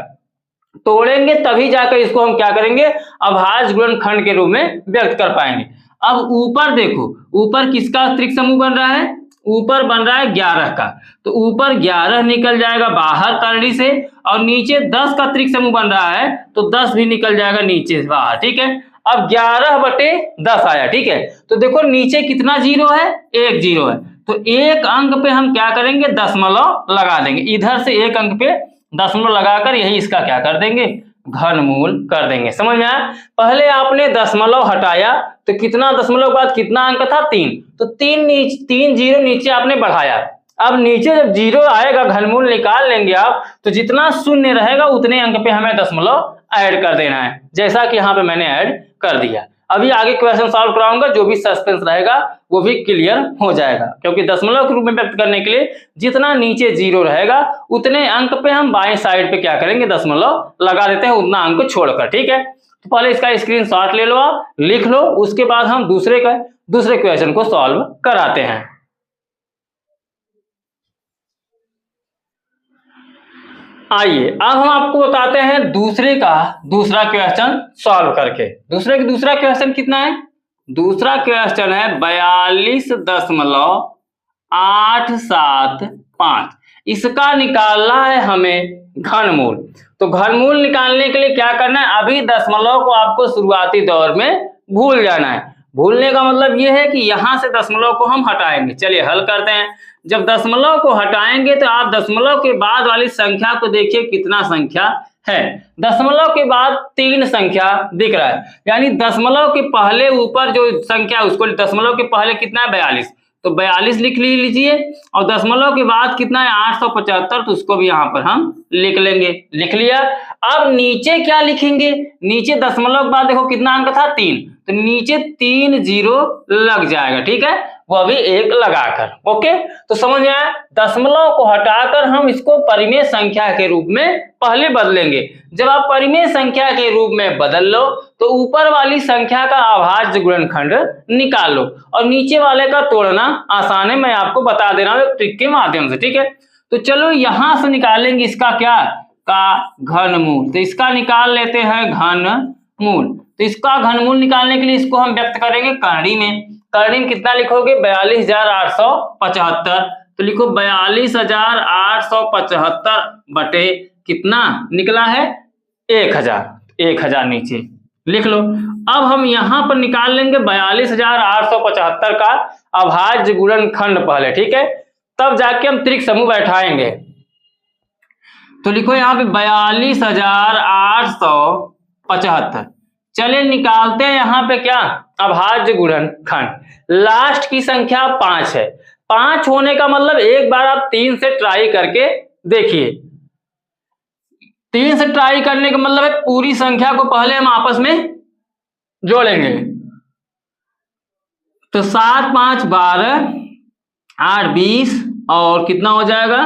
तोड़ेंगे तभी जाकर इसको हम क्या करेंगे अभाज्य गुणनखंड के रूप में व्यक्त कर पाएंगे। अब ऊपर देखो, ऊपर किसका त्रिक समूह बन रहा है, ऊपर बन रहा है 11 का, तो ऊपर 11 निकल जाएगा बाहर करनी से, और नीचे 10 का त्रिक समूह बन रहा है तो 10 भी निकल जाएगा नीचे से बाहर, ठीक है। अब 11 बटे 10 आया, ठीक है। तो देखो नीचे कितना जीरो है, 1 जीरो है, तो एक अंक पे हम क्या करेंगे दशमलव लगा देंगे, इधर से एक अंक पे दशमलव लगाकर यही इसका क्या कर देंगे घनमूल कर देंगे। समझ में आया, पहले आपने दशमलव हटाया तो कितना दशमलव के बाद कितना अंक था 3, तो 3 जीरो नीचे आपने बढ़ाया। अब नीचे जब जीरो आएगा घनमूल निकाल लेंगे आप, तो जितना शून्य रहेगा उतने अंक पे हमें दशमलव ऐड कर देना है, जैसा कि यहाँ पे मैंने ऐड कर दिया। अभी आगे क्वेश्चन सॉल्व कराऊंगा, जो भी सस्पेंस रहेगा वो भी क्लियर हो जाएगा, क्योंकि दशमलव के रूप में व्यक्त करने के लिए जितना नीचे जीरो रहेगा उतने अंक पे हम बाएं साइड पे क्या करेंगे दशमलव लगा देते हैं, उतना अंक छोड़कर, ठीक है। तो पहले इसका स्क्रीनशॉट ले लो, आप लिख लो, उसके बाद हम दूसरे क्वेश्चन को सॉल्व कराते हैं। आइए अब हम आपको बताते हैं दूसरा क्वेश्चन सॉल्व करके। दूसरा क्वेश्चन कितना है, दूसरा क्वेश्चन है 42.875। इसका निकालना है हमें घनमूल। तो घनमूल निकालने के लिए क्या करना है, अभी दशमलव को आपको शुरुआती दौर में भूल जाना है। भूलने का मतलब यह है कि यहां से दशमलव को हम हटाएंगे। चलिए हल करते हैं। जब दशमलव को हटाएंगे तो आप दशमलव के बाद वाली संख्या को देखिए कितना संख्या है। दशमलव के बाद 3 संख्या दिख रहा है, यानी दशमलव के पहले ऊपर जो संख्या उसको दशमलव के पहले कितना है 42, तो 42 लिख लीजिए। और दशमलव के बाद कितना है 875, तो उसको भी यहाँ पर हम लिख लेंगे। लिख लिया। अब नीचे क्या लिखेंगे, नीचे दशमलव के बाद देखो कितना अंक था 3, तो नीचे 3 जीरो लग जाएगा, ठीक है, वह भी 1 लगाकर। ओके, तो समझ में आया। दशमलव को हटाकर हम इसको परिमेय संख्या के रूप में पहले बदलेंगे। जब आप परिमेय संख्या के रूप में बदल लो तो ऊपर वाली संख्या का अभाज्य गुणनखंड निकाल लो, और नीचे वाले का तोड़ना आसान है, मैं आपको बता दे रहा हूं ट्रिक के माध्यम से, ठीक है। तो चलो यहां से निकालेंगे इसका क्या का घनमूल। तो इसका निकाल लेते हैं घनमूल। तो इसका घनमूल निकालने के लिए इसको हम व्यक्त करेंगे करणी में। करणी में कितना लिखोगे 42,875, तो लिखो 42,875 बटे कितना निकला है 1000 नीचे लिख लो। अब हम यहां पर निकाल लेंगे 42,875 का अभाज्य गुणनखंड पहले, ठीक है, तब जाके हम त्रिक समूह बैठाएंगे। तो लिखो यहाँ पे 42,875। चलिए निकालते हैं यहाँ पे क्या, अभाज्य गुणनखंड। लास्ट की संख्या 5 है। 5 होने का मतलब एक बार आप 3 से ट्राई करके देखिए। 3 से ट्राई करने का मतलब है पूरी संख्या को पहले हम आपस में जोड़ेंगे। तो 7 5 12 8 20 और कितना हो जाएगा,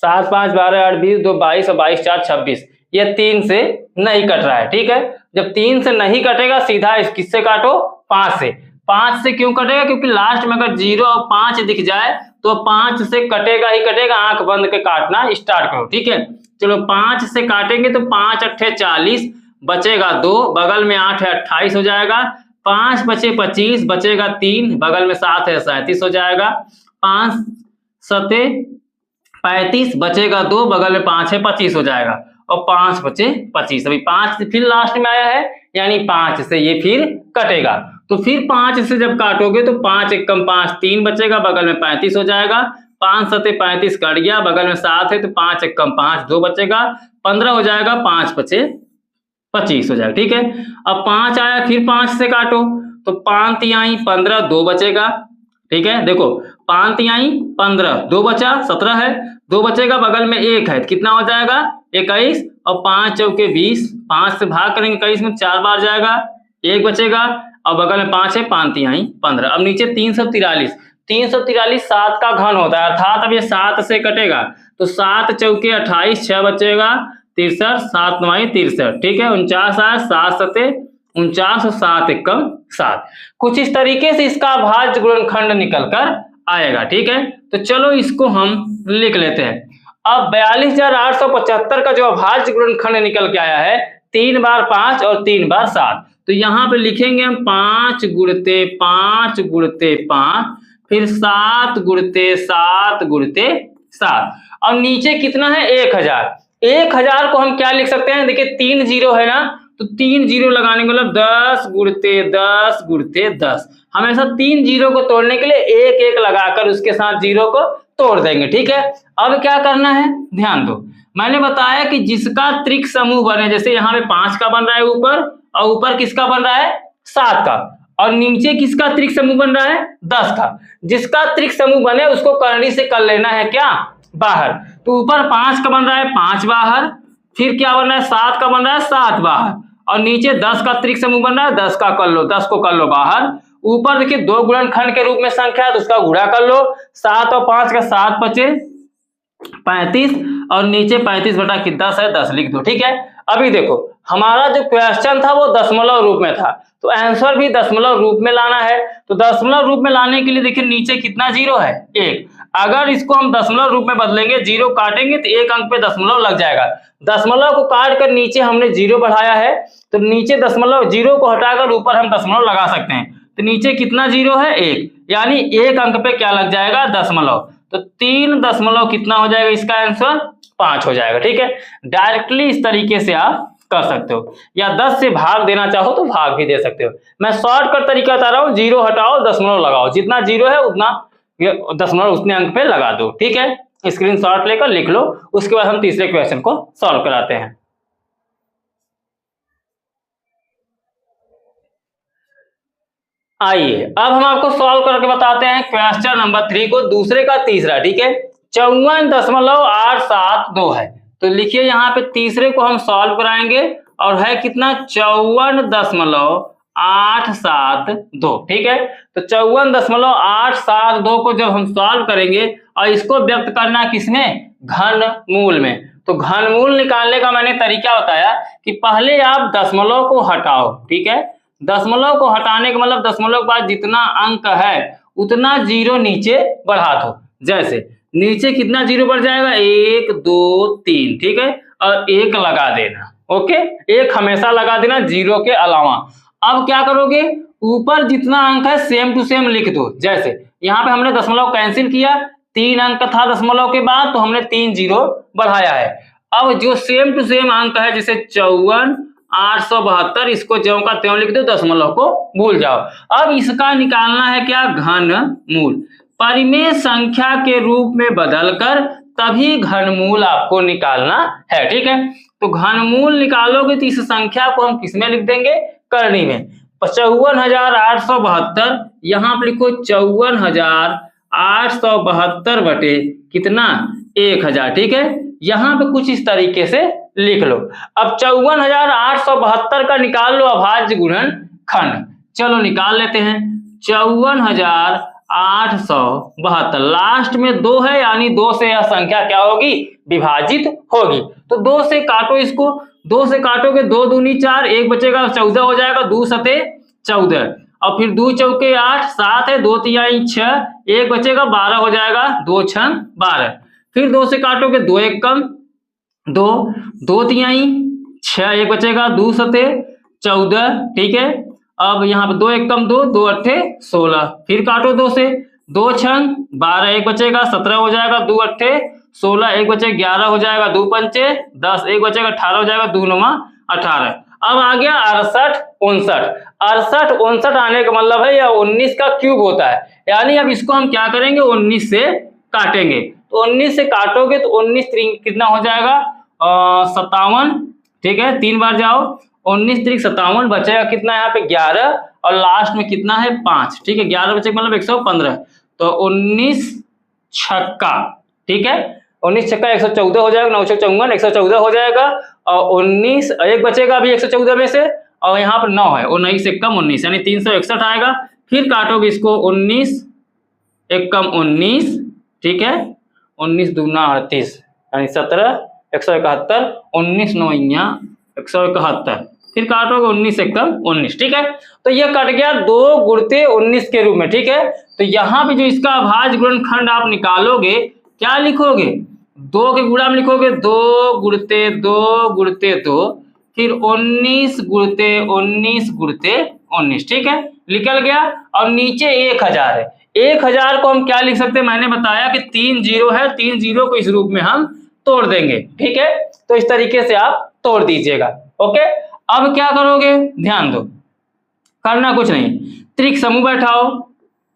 7 5 12 8 20 2 22 और 22 4 26। ये 3 से नहीं कट रहा है, ठीक है। जब 3 से नहीं कटेगा सीधा इस किससे काटो, 5 से। 5 से क्यों कटेगा, क्योंकि लास्ट में अगर 0 और 5 दिख जाए तो 5 से कटेगा ही कटेगा। आंख बंद के काटना स्टार्ट करो, ठीक है। चलो 5 से काटेंगे तो 5 8 40, बचेगा 2, बगल में 8 है 28 हो जाएगा। 5 बचे 25, बचेगा 3, बगल में 7 है 37 हो जाएगा। 5 7 35, बचेगा 2, बगल में 5 है 25 हो जाएगा। और 5 बचे 25, अभी 5 फिर लास्ट में आया है, यानी 5 से ये फिर कटेगा। तो फिर 5 से जब काटोगे तो 5 1 कम 5 3 बचेगा, बगल में 35 हो जाएगा। 5 7 35 कट गया, बगल में 7 है तो 5 1 कम 5 2 बचेगा, 15 हो जाएगा। 5 बचे 25 हो जाएगा, ठीक है। अब 5 आया, फिर 5 से काटो तो 5 तिहाई 15 2 बचेगा, ठीक है। देखो 5 तिहाई 15 2 बचा 17 है, 2 बचेगा, बगल में 1 है, कितना हो जाएगा 21, और 5 चौके 20, 5 से भाग करेंगे 21 में 4 बार जाएगा, 1 बचेगा, और बगल में 5 है, 5 तिहाई 15। अब नीचे 343, 343 7 का घन होता है, अर्थात अब ये 7 से कटेगा तो 7 चौके 28, 6 बचेगा 63, 7 9 63, ठीक है। 49 आया, 7 7 49 और 7 1 7। कुछ इस तरीके से इसका अभाज्य गुणनखंड निकल कर आएगा, ठीक है। तो चलो इसको हम लिख लेते हैं। अब 42,875 का जो अभाज्य गुणनखंड निकल के आया है, 3 बार 5 और 3 बार 7। तो यहाँ पे लिखेंगे हम 5 गुणते 5 गुणते 5, फिर 7 गुणते 7 गुणते 7, और नीचे कितना है 1000। 1000 को हम क्या लिख सकते हैं, देखिए 3 0 है ना, तो 3 0 लगाने का मतलब 10 गुणते 10 गुणते 10। हमेशा 3 0 को तोड़ने के लिए 1 1 लगाकर उसके साथ 0 को तोड़ देंगे, ठीक है। अब क्या करना है, ध्यान दो, मैंने बताया कि जिसका त्रिक समूह बने, जैसे यहाँ पे 5 का बन रहा है ऊपर, और ऊपर किसका बन रहा है 7 का, और नीचे किसका त्रिक समूह बन रहा है 10 का। जिसका त्रिक समूह बने उसको करनी से कर लेना है क्या, बाहर। तो ऊपर 5 का बन रहा है 5 बाहर, फिर क्या बन रहा है 7 का बन रहा है 7 बाहर, और नीचे 10 का त्रिक समूह बन रहा है 10 का कर लो, 10 को कर लो बाहर। ऊपर देखिए 2 गुणनखंड के रूप में संख्या है तो उसका गुणा कर लो, 7 और 5 का 7 बचे 35, और नीचे 35 बटा 10 है 10 लिख दो, ठीक है। अभी देखो हमारा जो क्वेश्चन था वो दशमलव रूप में था, तो आंसर भी दशमलव रूप में लाना है। तो दशमलव रूप में लाने के लिए देखिए नीचे कितना 0 है 1। अगर इसको हम दशमलव रूप में बदलेंगे, 0 काटेंगे तो 1 अंक पे दशमलव लग जाएगा। दशमलव को काट कर नीचे हमने 0 बढ़ाया है, तो नीचे दशमलव 0 को हटाकर ऊपर हम दशमलव लगा सकते हैं। तो नीचे कितना 0 है 1, यानी 1 अंक पे क्या लग जाएगा दशमलव। तो 3 दशमलव कितना हो जाएगा, इसका आंसर 5 हो जाएगा, ठीक है। डायरेक्टली इस तरीके से आप कर सकते हो, या 10 से भाग देना चाहो तो भाग भी दे सकते हो। मैं शॉर्टकट तरीका बता रहा हूँ, 0 हटाओ दशमलव लगाओ, जितना 0 है उतना दशमलव उतने अंक पे लगा दो, ठीक है। स्क्रीनशॉट लेकर लिख लो, उसके बाद हम तीसरे क्वेश्चन को सॉल्व कराते हैं। आइए अब हम आपको सॉल्व करके बताते हैं क्वेश्चन नंबर 3 को, दूसरे का तीसरा, ठीक है। 54.872 है, तो लिखिए यहाँ पे तीसरे को हम सॉल्व कराएंगे, और है कितना 54.872, ठीक है। तो 54.872 को जब हम सॉल्व करेंगे, और इसको व्यक्त करना किसमें, घन मूल में। तो घन मूल निकालने का मैंने तरीका बताया कि पहले आप दशमलव को हटाओ, ठीक है। दशमलव को हटाने का मतलब दशमलव के बाद जितना अंक है उतना 0 नीचे बढ़ा दो। जैसे नीचे कितना 0 बढ़ जाएगा 1 2 3, ठीक है, और 1 लगा देना, ओके। 1 हमेशा लगा देना 0 के अलावा। अब क्या करोगे, ऊपर जितना अंक है सेम टू सेम लिख दो। जैसे यहाँ पे हमने दशमलव कैंसिल किया, 3 अंक था दशमलव के बाद, तो हमने 3 0 बढ़ाया है। अब जो सेम टू सेम अंक है, जैसे 54 872, इसको ज्यों का त्यों लिख दो, दशमलव को भूल जाओ। अब इसका निकालना है क्या, घनमूल। परिमेय संख्या के रूप में बदलकर तभी घनमूल आपको निकालना है, ठीक है। तो घनमूल निकालोगे तो इस संख्या को हम किसमें लिख देंगे, करनी में। 54,872, यहाँ पे लिखो 54,872 बटे कितना, 1000, ठीक है। यहाँ पे कुछ इस तरीके से लिख लो। अब 54,872 का निकाल लो अभाज्य गुणनखंड। चलो निकाल लेते हैं। 54,872, लास्ट में 2 है, यानी 2 से यह संख्या क्या होगी, विभाजित होगी। तो 2 से काटो इसको, 2 से काटोगे 2 दूनी 4, 1 बचेगा 14 हो जाएगा, 2 सते 14, और फिर 2 चौके 8, 7 है, 2 तिहाई 6, 1 बचेगा 12 हो जाएगा, 2 छंग 12। फिर 2 से काटोगे 2 1 कम 2, 2 तिहाई 6, 1 बचेगा, 2 सते 14, ठीक है। अब यहाँ पे 2 1 कम 2, 2 अट्ठे 16, फिर काटो 2 से, 2 छंग 12, 1 बचेगा 17 हो जाएगा, 2 अट्ठे 16, 1 बचे 11 हो जाएगा, 2 पंचे 10, 1 बचेगा 18 हो जाएगा, 2 9 18। अब आ गया 68 69, 68 69 आने का मतलब है यह 19 का क्यूब होता है, यानी अब इसको हम क्या करेंगे, 19 से काटेंगे। तो 19 से काटोगे तो 19 कितना हो जाएगा, 57, ठीक है, 3 बार जाओ, 19 3 57, बचेगा कितना यहाँ पे 11, और लास्ट में कितना है 5, ठीक है। 11 बचेगा मतलब 115, तो 19 छक्का, ठीक है, 19 छक्का 114 हो जाएगा, 9 54 114 हो जाएगा, और 19 1 बचेगा अभी 114 में से, और यहाँ पर 9 है, 19 से कम 19, यानी 361 आएगा। फिर काटोगे इसको, 19 1 कम 19, ठीक है, 19 दूना 38, यानी 17 171, 19 9 171, फिर काटोगे 19 1 कम 19, ठीक है। तो यह कट गया 2 गुणते 19 के रूप में, ठीक है। तो यहाँ पे जो इसका अभाज्य गुणनखंड आप निकालोगे, क्या लिखोगे, 2 के गुणा में लिखोगे 2 गुणते 2 गुणते 2, फिर 19 गुणते 19 गुणते 19, ठीक है, निकल गया। और नीचे 1000 है, 1000 को हम क्या लिख सकते हैं, मैंने बताया कि 3 जीरो है, 3 जीरो को इस रूप में हम तोड़ देंगे, ठीक है। तो इस तरीके से आप तोड़ दीजिएगा, ओके। अब क्या करोगे, ध्यान दो, करना कुछ नहीं, त्रिक समूह बैठाओ,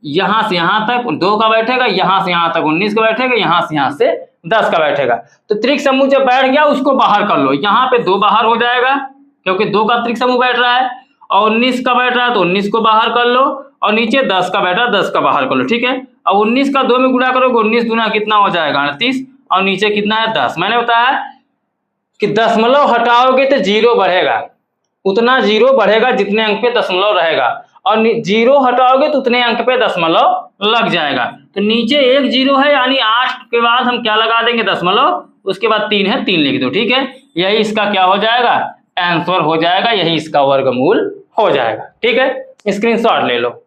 यहां से यहां तक 2 का बैठेगा, यहां से यहां तक 19 का बैठेगा, यहां से 10 का बैठेगा। तो त्रिक समूह जब बैठ गया उसको बाहर कर लो, यहाँ पे 2 बाहर हो जाएगा क्योंकि 2 का त्रिक समूह बैठ रहा है, और 19 का बैठ रहा है तो 19 को बाहर कर लो, और नीचे 10 का बैठा 10 का बाहर कर लो, ठीक है। अब 19 का 2 में गुणा करोगे, 19 दूना कितना हो जाएगा 38, और नीचे कितना है 10। मैंने बताया कि दशमलव हटाओगे तो जीरो बढ़ेगा, उतना जीरो बढ़ेगा जितने अंक पे दशमलव रहेगा, और जीरो हटाओगे तो उतने अंक पे दशमलव लग जाएगा। तो नीचे 1 जीरो है, यानी 8 के बाद हम क्या लगा देंगे, दशमलव, उसके बाद 3 है, 3 लिख दो, ठीक है। यही इसका क्या हो जाएगा, आंसर हो जाएगा, यही इसका वर्गमूल हो जाएगा, ठीक है। स्क्रीनशॉट ले लो।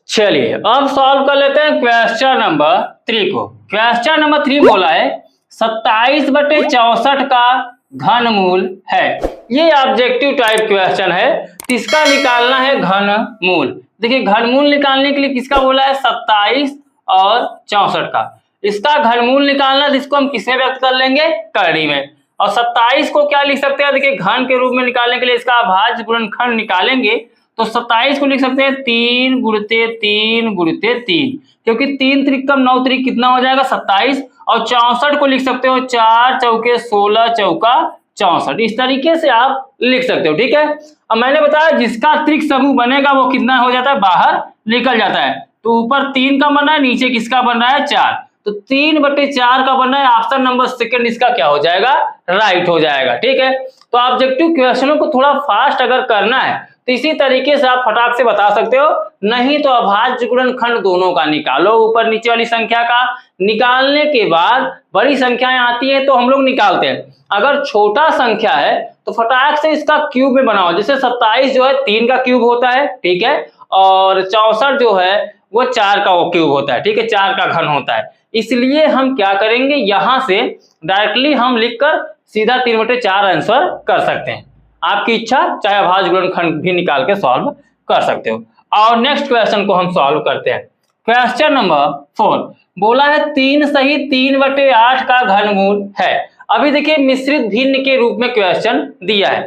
चलिए अब सॉल्व कर लेते हैं क्वेश्चन नंबर 3 को। क्वेश्चन नंबर 3 बोला है 27/64 का घनमूल है। ये ऑब्जेक्टिव टाइप क्वेश्चन है, इसका निकालना है घनमूल। देखिए घनमूल निकालने के लिए किसका बोला है, 27 और 64 का। इसका घनमूल निकालना है, इसको हम किसमें व्यक्त कर लेंगे, करनी में। और 27 को क्या लिख सकते हैं, देखिए घन के रूप में निकालने के लिए इसका अभाज्य गुणनखंड निकालेंगे तो 27 को लिख सकते हैं 3 गुणते 3 गुणते 3, क्योंकि 3 त्रिकम 9 त्रिक कितना हो जाएगा 27, और 64 को लिख सकते हो 4 चौके 16 चौका 64। इस तरीके से आप लिख सकते हो, ठीक है। अब मैंने बताया जिसका त्रिक समूह बनेगा वो कितना हो जाता है, बाहर निकल जाता है। तो ऊपर 3 का बन रहा है, नीचे किसका बन रहा है 4, तो 3/4 का बन रहा है। ऑप्शन नंबर सेकंड इसका क्या हो जाएगा, राइट हो जाएगा, ठीक है। तो ऑब्जेक्टिव क्वेश्चनों को थोड़ा फास्ट अगर करना है तो इसी तरीके से आप फटाक से बता सकते हो, नहीं तो अभाज्य गुणनखंड दोनों का निकालो, ऊपर नीचे वाली संख्या का। निकालने के बाद बड़ी संख्याएं आती है तो हम लोग निकालते हैं, अगर छोटा संख्या है तो फटाक से इसका क्यूब में बनाओ। जैसे 27 जो है 3 का क्यूब होता है, ठीक है, और 64 जो है वो 4 का वो क्यूब होता है, ठीक है, 4 का घन होता है। इसलिए हम क्या करेंगे, यहां से डायरेक्टली हम लिखकर सीधा 3/4 आंसर कर सकते हैं। आपकी इच्छा, चाहे अभाज्य गुणनखंड भी निकाल के सॉल्व कर सकते हो। और नेक्स्ट क्वेश्चन को हम सॉल्व करते हैं। क्वेश्चन नंबर 4 बोला है 3 सही 3/8 का घनमूल है। अभी देखिए मिश्रित भिन्न के रूप में क्वेश्चन दिया है।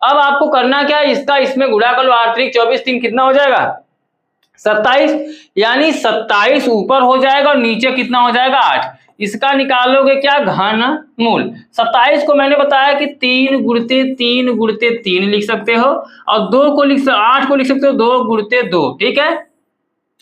अब आपको करना क्या है, इसका इसमें गुणा कर लो, 8 3 24 3 कितना हो जाएगा 27, यानी 27 ऊपर हो जाएगा और नीचे कितना हो जाएगा 8। इसका निकालोगे क्या घनमूल। 27 को मैंने बताया कि 3 गुणित 3 गुणित 3 लिख सकते हो और 2 को 8 को लिख सकते हो 2 गुणित 2, ठीक है।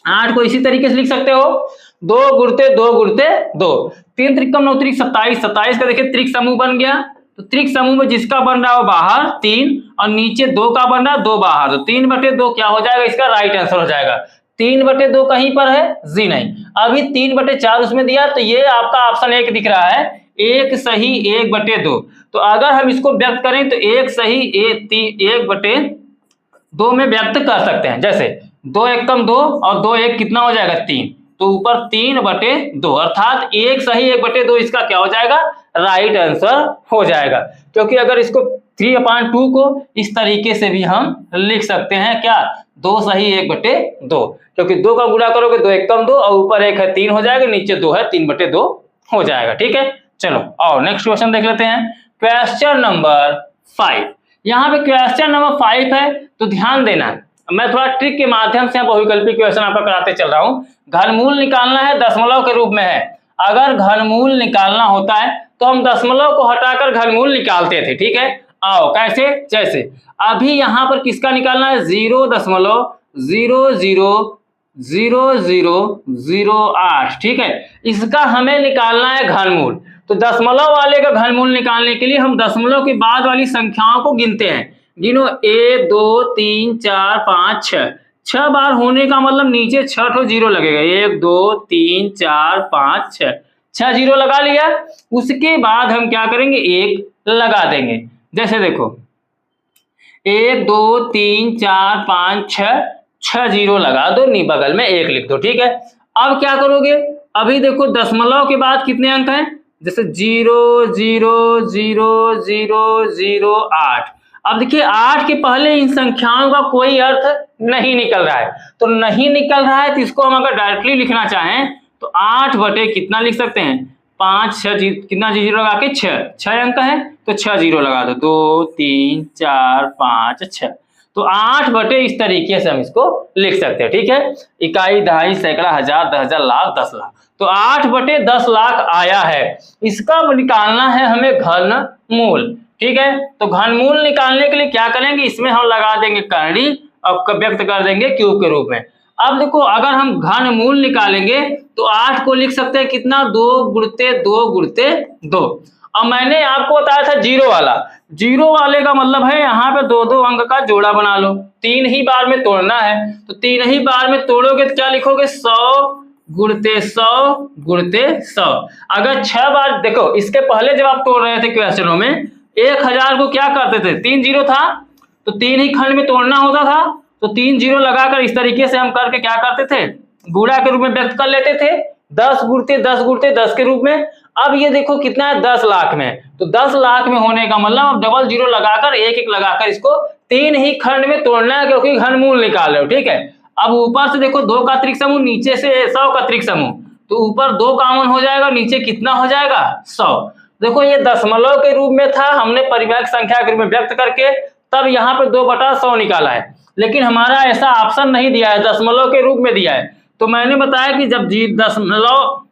8 को इसी तरीके से लिख सकते हो 2 गुणित 2 गुणित 2, 3 त्रिकम 9 त्रिक 27, 27 का देखिए त्रिक समूह बन गया। तो त्रिक समूह में जिसका बन रहा है वो बाहर 3 और नीचे 2 का बन रहा है 2 बाहर, तो 3/2 क्या हो जाएगा, इसका राइट आंसर हो जाएगा। 3/2 कहीं पर है जी नहीं, अभी 3/4 उसमें दिया, तो ये आपका ऑप्शन 1 दिख रहा है, 1 सही 1/2। तो अगर हम इसको व्यक्त करें तो 1 सही 1/2 में व्यक्त कर सकते हैं। जैसे 2 एकम 2 और 2 एक कितना हो जाएगा 3, तो ऊपर 3/2 अर्थात 1 सही 1/2 इसका क्या हो जाएगा राइट आंसर हो जाएगा। क्योंकि अगर इसको 3/2 को इस तरीके से भी हम लिख सकते हैं क्या 2 सही 1/2, क्योंकि 2 का गुणा करोगे 2 एकम 2 और ऊपर 1 है 3 हो जाएगा, नीचे 2 है 3/2 हो जाएगा, ठीक है। चलो और नेक्स्ट क्वेश्चन देख लेते हैं, क्वेश्चन नंबर 5। यहाँ पे क्वेश्चन नंबर 5 है, तो ध्यान देना, मैं थोड़ा ट्रिक के माध्यम से बहुविकल्पी क्वेश्चन आपका कराते चल रहा हूँ। घनमूल निकालना है, दशमलव के रूप में है। अगर घनमूल निकालना होता है तो हम दशमलव को हटाकर घनमूल निकालते थे, ठीक है। आओ कैसे, जैसे अभी यहाँ पर किसका निकालना है 0.000008, ठीक है। इसका हमें निकालना है घनमूल। तो दशमलव वाले का घनमूल निकालने के लिए हम दशमलव के बाद वाली संख्याओं को गिनते हैं। गिनो 1 2 3 4 5 6, 6 बार होने का मतलब नीचे 6 ठो जीरो लगेगा, 1 2 3 4 5 6, 6 जीरो लगा लिया। उसके बाद हम क्या करेंगे 1 लगा देंगे। जैसे देखो 1 2 3 4 5 6, 6 जीरो लगा दो, नी बगल में 1 लिख दो, ठीक है। अब क्या करोगे, अभी देखो दशमलव के बाद कितने अंक हैं, जैसे 0.000008। अब देखिए 8 के पहले इन संख्याओं का कोई अर्थ नहीं निकल रहा है, तो नहीं निकल रहा है तो इसको हम अगर डायरेक्टली लिखना चाहें तो 8 बटे कितना लिख सकते हैं 5 6 कितना जीरो लगा के 6 अंक है तो 6 जीरो लगा दो, 2 3 4 5 6, तो 8 बटे इस तरीके से हम इसको लिख सकते हैं, ठीक है। इकाई दहाई सैकड़ा हजार 10,000 लाख 10 लाख, तो 8 बटे 10 लाख आया है। इसका निकालना है हमें घनमूल, ठीक है। तो घनमूल निकालने के लिए क्या करेंगे, इसमें हम लगा देंगे करणी और व्यक्त कर देंगे क्यूब के रूप में। अब देखो अगर हम घनमूल निकालेंगे तो 8 को लिख सकते हैं कितना 2 गुणित 2 गुणित 2। अब मैंने आपको बताया था जीरो वाला, जीरो वाले का मतलब है यहाँ पे 2 अंक का जोड़ा बना लो, 3 ही बार में तोड़ना है, तो 3 ही बार में तोड़ोगे तो क्या लिखोगे 100 गुणित 100 गुणित 100। अगर 6 बार देखो, इसके पहले जब आप तोड़ रहे थे क्वेश्चनों में 1000 को क्या करते थे 3 जीरो था तो 3 ही खंड में तोड़ना होता था, तो 3 जीरो लगाकर इस तरीके से हम करके क्या करते थे गुणा के रूप में व्यक्त कर लेते थे, 10 गुणित 10 गुणित 10 के रूप में। अब ये देखो कितना है 10 लाख में, तो 10 लाख में होने का मतलब अब डबल जीरो लगाकर 1 1 लगाकर इसको 3 ही खंड में तोड़ना है, क्योंकि घनमूल निकाल रहे हो, ठीक है। अब ऊपर से देखो 2 का त्रिक समूह, नीचे से 100 का त्रिक समूह, तो ऊपर 2 कॉमन हो जाएगा, नीचे कितना हो जाएगा 100। देखो ये दशमलव के रूप में था, हमने परिमेय संख्या के रूप में व्यक्त करके तब यहाँ पे 2/100 निकाला है, लेकिन हमारा ऐसा ऑप्शन नहीं दिया है, दशमलव के रूप में दिया है। तो मैंने बताया कि जब दशमलव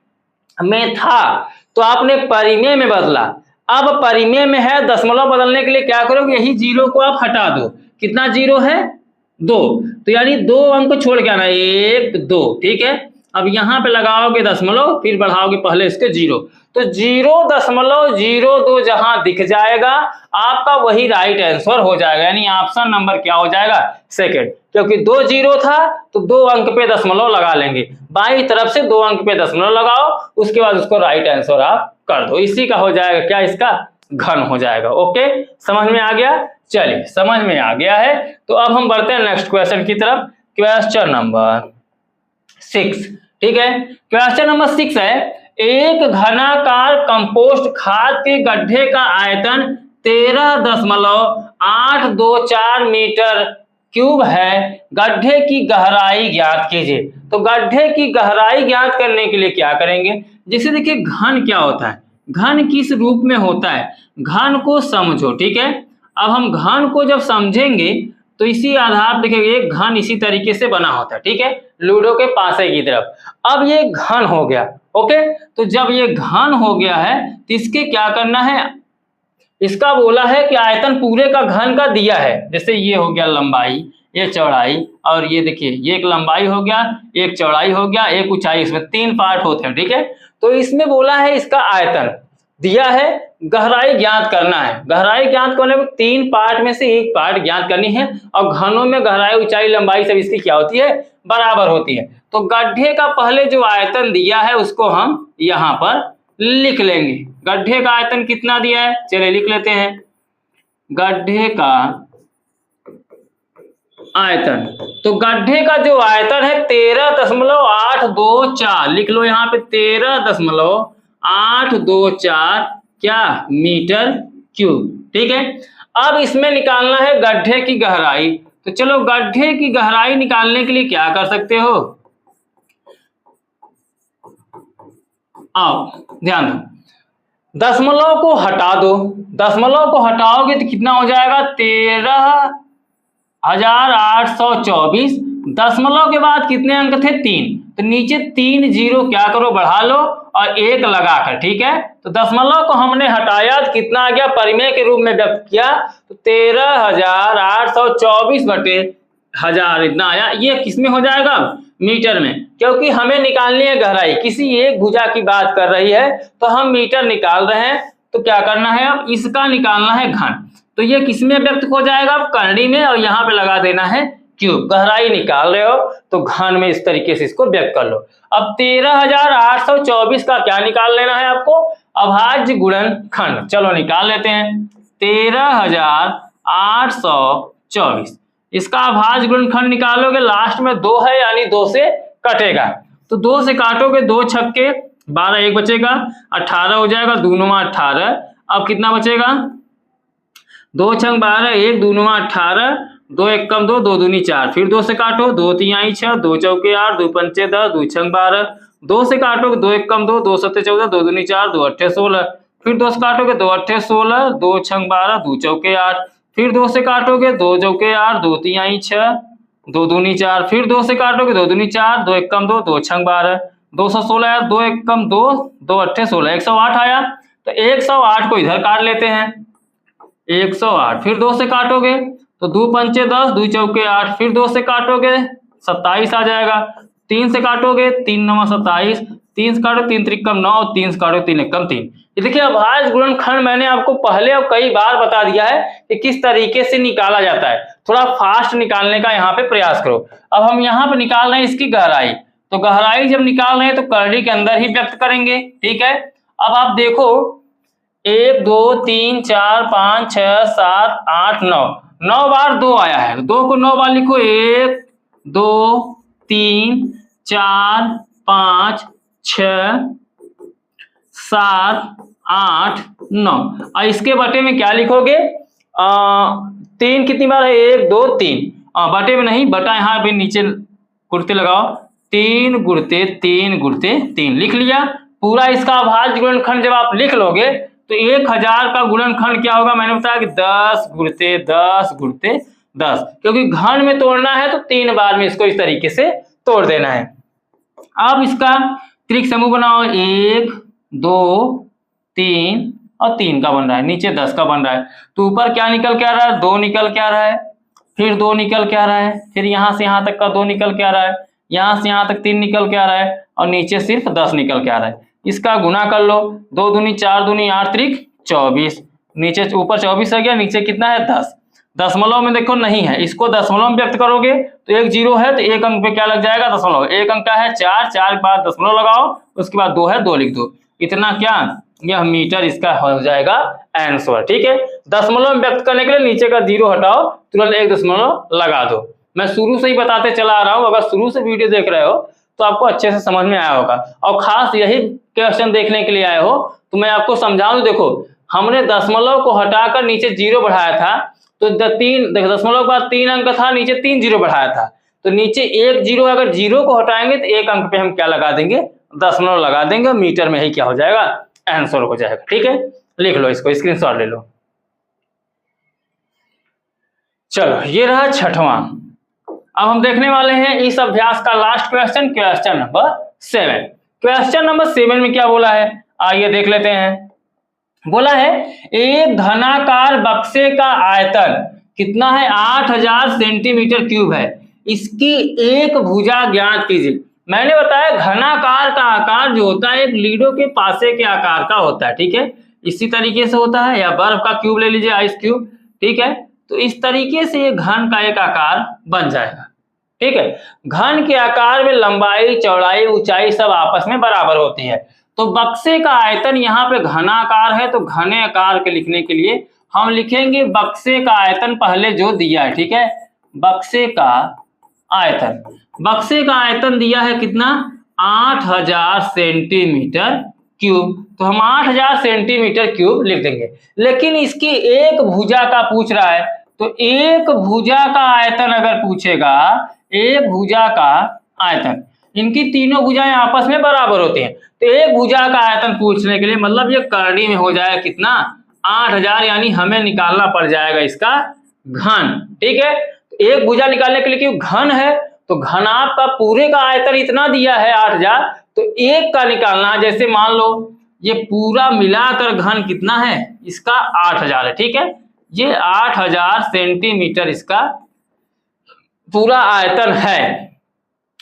में था तो आपने परिमेय में बदला, अब परिमेय में है, दशमलव बदलने के लिए क्या करोगे यही जीरो को आप हटा दो, कितना जीरो है 2, तो यानी 2 अंक छोड़ के आना 1 2, ठीक है। अब यहाँ पे लगाओगे दशमलव, फिर बढ़ाओगे पहले इसके जीरो, तो 0.02 जहां दिख जाएगा आपका वही राइट आंसर हो जाएगा, यानी ऑप्शन नंबर क्या हो जाएगा सेकंड, क्योंकि 2 जीरो था तो 2 अंक पे दशमलव लगा लेंगे, बाई तरफ से 2 अंक पे दशमलव लगाओ, उसके बाद उसको राइट आंसर आप कर दो, इसी का हो जाएगा क्या इसका घन हो जाएगा। ओके समझ में आ गया, चलिए समझ में आ गया है तो अब हम बढ़ते हैं नेक्स्ट क्वेश्चन की तरफ, क्वेश्चन नंबर 6, ठीक है। क्वेश्चन नंबर 6 है, एक घनाकार कंपोस्ट खाद के गड्ढे का आयतन 13.824 मीटर क्यूब है, गड्ढे की गहराई ज्ञात कीजिए। तो गड्ढे की गहराई ज्ञात करने के लिए क्या करेंगे, जैसे देखिए घन क्या होता है, घन किस रूप में होता है, घन को समझो, ठीक है। अब हम घन को जब समझेंगे तो इसी आधार पर देखिए एक घन इसी तरीके से बना होता है, ठीक है, लूडो के पासे की तरफ। अब ये घन हो गया, ओके। तो जब ये घन हो गया है तो इसके क्या करना है, इसका बोला है कि आयतन पूरे का घन का दिया है। जैसे ये हो गया लंबाई, ये चौड़ाई, और ये देखिए ये एक लंबाई हो गया, एक चौड़ाई हो गया, एक ऊंचाई, इसमें 3 पार्ट होते हैं, ठीक है। तो इसमें बोला है इसका आयतन दिया है, गहराई ज्ञात करना है। गहराई ज्ञात करने में 3 पार्ट में से एक पार्ट ज्ञात करनी है, और घनों में गहराई, ऊंचाई, लंबाई सब इसकी क्या होती है, बराबर होती है। तो गड्ढे का पहले जो आयतन दिया है उसको हम यहाँ पर लिख लेंगे। गड्ढे का आयतन कितना दिया है, चलिए लिख लेते हैं। गड्ढे का आयतन, तो गड्ढे का जो आयतन है 13.824, लिख लो यहाँ पे 13.824 क्या, मीटर क्यूब, ठीक है। अब इसमें निकालना है गड्ढे की गहराई। तो चलो गड्ढे की गहराई निकालने के लिए क्या कर सकते हो, आओ ध्यान दो, दशमलव को हटा दो। दशमलव को हटाओगे तो कितना हो जाएगा, 13,824। दशमलव के बाद कितने अंक थे, 3, तो नीचे 3 जीरो क्या करो, बढ़ा लो और 1 लगाकर, ठीक है। तो दशमलव को हमने हटाया तो कितना आ गया, परिमेय के रूप में व्यक्त किया तो 13,824 बटे 1000 इतना आया। ये किसमें हो जाएगा, मीटर में, क्योंकि हमें निकालनी है गहराई, किसी एक भुजा की बात कर रही है तो हम मीटर निकाल रहे हैं। तो क्या करना है, अब इसका निकालना है घन, तो ये किसमें व्यक्त हो जाएगा, करनी में, और यहाँ पे लगा देना है क्यूब। गहराई निकाल रहे हो तो घन में इस तरीके से इसको व्यक्त कर लो। अब 13,824 का क्या निकाल लेना है आपको, अभाज्य गुणनखंड। चलो निकाल लेते हैं 13,824, इसका अभाज्य गुणनखंड निकालोगे, लास्ट में 2 है यानी 2 से कटेगा, तो 2 से काटोगे, 2 छक्के 12, 1 बचेगा, 18 हो जाएगा, 2 9 18। अब कितना बचेगा, 2 छंग 12, 1 2 9 18, 2 1 कम 2, 2 दूनी 4, फिर 2 से काटो, 2 3 आई 6, 2 चौके 8, 2 पंचे 10, 2 छंग 12, 2 से काटोगे, 2 1 कम 2, 2 7 14, 2 दूनी 4, 2 8 16, फिर 2 से काटोगे, 2 8 16, 2 छंग 12, 2 चौके 8, फिर 2 से काटोगे, 2 चौके 8, 2 3 आई 6, 2 दूनी 4, फिर 2 से काटोगे, 2 दूनी 4, 2 1 कम 2, 2 छंग 12, 216, 2 1 कम 2, 2 8 16, 108 आया। तो 108 को इधर काट लेते हैं, 108, फिर 2 से काटोगे तो 2 पंचे 10, 2 चौके 8, फिर 2 से काटोगे 27 आ जाएगा, 3 से काटोगे 3 9 27, 3 से काटो 3 3 कम 9, 3 से काटो 3 1 कम 3। ये देखिए अभाज्य गुणनखंड मैंने आपको पहले और कई बार बता दिया है कि किस तरीके से निकाला जाता है, थोड़ा फास्ट निकालने का यहाँ पे प्रयास करो। अब हम यहाँ पे निकाल रहे हैं इसकी गहराई, तो गहराई जब निकाल रहे हैं तो करनी के अंदर ही व्यक्त करेंगे, ठीक है। अब आप देखो 1 2 3 4 5 6 7 8 9, 9 बार 2 आया है, 2 को 9 बार लिखो, 1 2 3 4 5 6 7 8 9, और इसके बटे में क्या लिखोगे, 3 कितनी बार है, 1 2 3, बटे में नहीं, बटा यहाँ पे नीचे गुणते लगाओ, 3 गुणते 3 गुणते 3 लिख लिया। पूरा इसका अभाज्य गुणनखंड जब आप लिख लोगे तो 1000 का गुणनखंड क्या होगा, मैंने बताया कि 10 गुणते 10 गुणते 10, क्योंकि घन में तोड़ना है तो 3 बार में इसको इस तरीके से तोड़ देना है। अब इसका त्रिक समूह बनाओ, 1 2 3 और 3 का बन रहा है, नीचे 10 का बन रहा है, तो ऊपर क्या निकल के आ रहा है, 2 निकल के आ रहा है, फिर 2 निकल के आ रहा है, फिर यहाँ से यहाँ तक का 2 निकल के आ रहा है, यहाँ से यहाँ तक 3 निकल के आ रहा है, और नीचे सिर्फ 10 निकल के आ रहा है। इसका गुना कर लो, 2 दूनी 4 दूनी 8 त्रिक 24, नीचे ऊपर 24 आ गया, नीचे कितना है 10। दशमलव में देखो नहीं है, इसको दशमलव में व्यक्त करोगे तो 1 0 है तो 1 अंक पे क्या लग जाएगा, दशमलव। 1 अंक का है 4, 4 के बाद दशमलव लगाओ, उसके बाद 2 है 2 लिख दो, इतना क्या, यह मीटर इसका हो जाएगा आंसर, ठीक है। दशमलव में व्यक्त करने के लिए नीचे का 0 हटाओ, तुरंत 1 दशमलव लगा दो। मैं शुरू से ही बताते चला आ रहा हूँ, अगर शुरू से वीडियो देख रहे हो तो आपको अच्छे से समझ में आया होगा, और खास यही क्वेश्चन देखने के लिए आए हो तो मैं आपको समझाऊं। देखो हमने दशमलव को हटाकर नीचे 0 बढ़ाया था, तो तीन देखो, दशमलव के बाद 3 अंक था, नीचे 3 जीरो बढ़ाया था, तो नीचे 1 जीरो, अगर जीरो को हटाएंगे तो 1 अंक पे हम क्या लगा देंगे, दशमलव लगा देंगे, मीटर में ही क्या हो जाएगा, आंसर हो जाएगा। ठीक है, लिख लो इसको, स्क्रीनशॉट ले लो। चलो ये रहा छठवां। अब हम देखने वाले हैं इस अभ्यास का last question, question number 7। Question number 7 में क्या बोला है, आइए देख लेते हैं। बोला है एक धनाकार बक्से का आयतन कितना है, 8000 सेंटीमीटर क्यूब है, इसकी एक भुजा ज्ञात कीजिए। मैंने बताया घनाकार का आकार जो होता है एक लीडो के पासे के आकार का होता है। ठीक है, इसी तरीके से होता है, या बर्फ का क्यूब ले लीजिए, आइस क्यूब। ठीक है, तो इस तरीके से ये घन का एक आकार बन जाएगा। ठीक है, घन के आकार में लंबाई, चौड़ाई, ऊंचाई सब आपस में बराबर होती है। तो बक्से का आयतन यहाँ पे घनाकार है, तो घने आकार के लिखने के लिए हम लिखेंगे बक्से का आयतन पहले जो दिया है। ठीक है, बक्से का आयतन, बक्से का आयतन दिया है कितना, 8000 सेंटीमीटर क्यूब, तो हम 8000 सेंटीमीटर क्यूब लिख देंगे। लेकिन इसकी एक भुजा का पूछ रहा है, तो एक भुजा का आयतन अगर पूछेगा, एक भुजा का आयतन, इनकी तीनों भुजाएं आपस में बराबर होती हैं, तो एक भुजा का आयतन पूछने के लिए मतलब ये करनी में हो जाएगा कितना, 8000, यानी हमें निकालना पड़ जाएगा इसका घन। ठीक है, एक भुजा निकालने के लिए क्यों, घन है, तो घन आपका पूरे का आयतन इतना दिया है 8000, तो एक का निकालना, जैसे मान लो ये पूरा मिलाकर घन कितना है इसका 8000 है। ठीक है, ये 8000 सेंटीमीटर इसका पूरा आयतन है,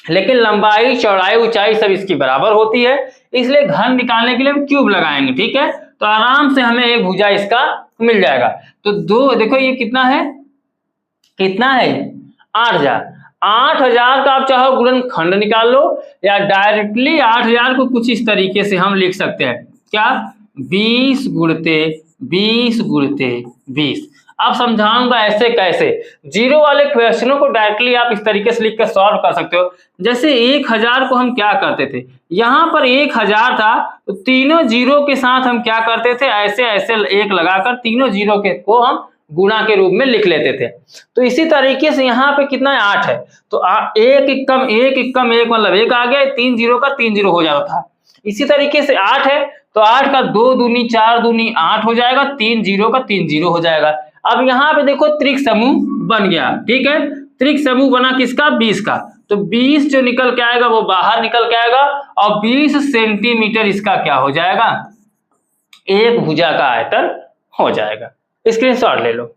लेकिन लंबाई, चौड़ाई, ऊंचाई सब इसकी बराबर होती है, इसलिए घन निकालने के लिए हम क्यूब लगाएंगे। ठीक है, तो आराम से हमें एक भुजा इसका मिल जाएगा। तो दो, देखो ये कितना है, कितना है 8000, 8000 का आप चाहो गुणनखंड निकाल लो, या डायरेक्टली 8000 को कुछ इस तरीके से हम लिख सकते हैं, क्या, 20 गुणते 20 गुणते 20। अब समझाऊंगा ऐसे कैसे, जीरो वाले क्वेश्चनों को डायरेक्टली आप इस तरीके से लिख कर सॉल्व कर सकते हो। जैसे 1000 को हम क्या करते थे, यहाँ पर 1000 था, तो तीनों जीरो के साथ हम क्या करते थे, ऐसे ऐसे एक लगाकर तीनों जीरो के को हम गुणा के रूप में लिख लेते थे। तो इसी तरीके से यहाँ पे कितना है, 8 है, तो एक इक्कम एक मतलब एक आ गया, 3 जीरो का 3 जीरो हो जाता था। इसी तरीके से 8 है, तो 8 का 2 दूनी 4 दूनी 8 हो जाएगा, 3 जीरो का 3 जीरो हो जाएगा। अब यहाँ पे देखो त्रिक समूह बन गया। ठीक है, त्रिक समूह बना किसका, 20 का, तो 20 जो निकल के आएगा वो बाहर निकल के आएगा, और 20 सेंटीमीटर इसका क्या हो जाएगा, एक भुजा का आयतन हो जाएगा। स्क्रीनशॉट ले लो।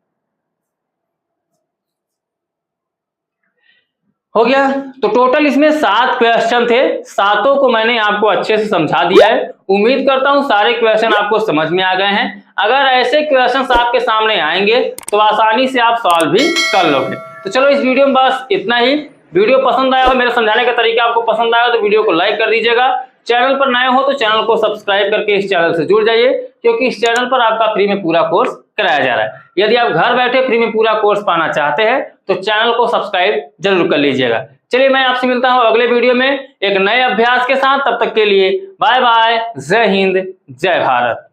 हो गया, तो टोटल इसमें 7 क्वेश्चन थे, सातों को मैंने आपको अच्छे से समझा दिया है। उम्मीद करता हूं सारे क्वेश्चन आपको समझ में आ गए हैं। अगर ऐसे क्वेश्चन आपके सामने आएंगे तो आसानी से आप सॉल्व भी कर लोगे। तो चलो इस वीडियो में बस इतना ही। वीडियो पसंद आया हो, मेरे समझाने का तरीका आपको पसंद आया तो वीडियो को लाइक कर दीजिएगा। चैनल पर नए हो तो चैनल को सब्सक्राइब करके इस चैनल से जुड़ जाइए, क्योंकि इस चैनल पर आपका फ्री में पूरा कोर्स कराया जा रहा है। यदि आप घर बैठे फ्री में पूरा कोर्स पाना चाहते हैं तो चैनल को सब्सक्राइब जरूर कर लीजिएगा। चलिए मैं आपसे मिलता हूं अगले वीडियो में एक नए अभ्यास के साथ। तब तक के लिए बाय बाय, जय हिंद, जय भारत।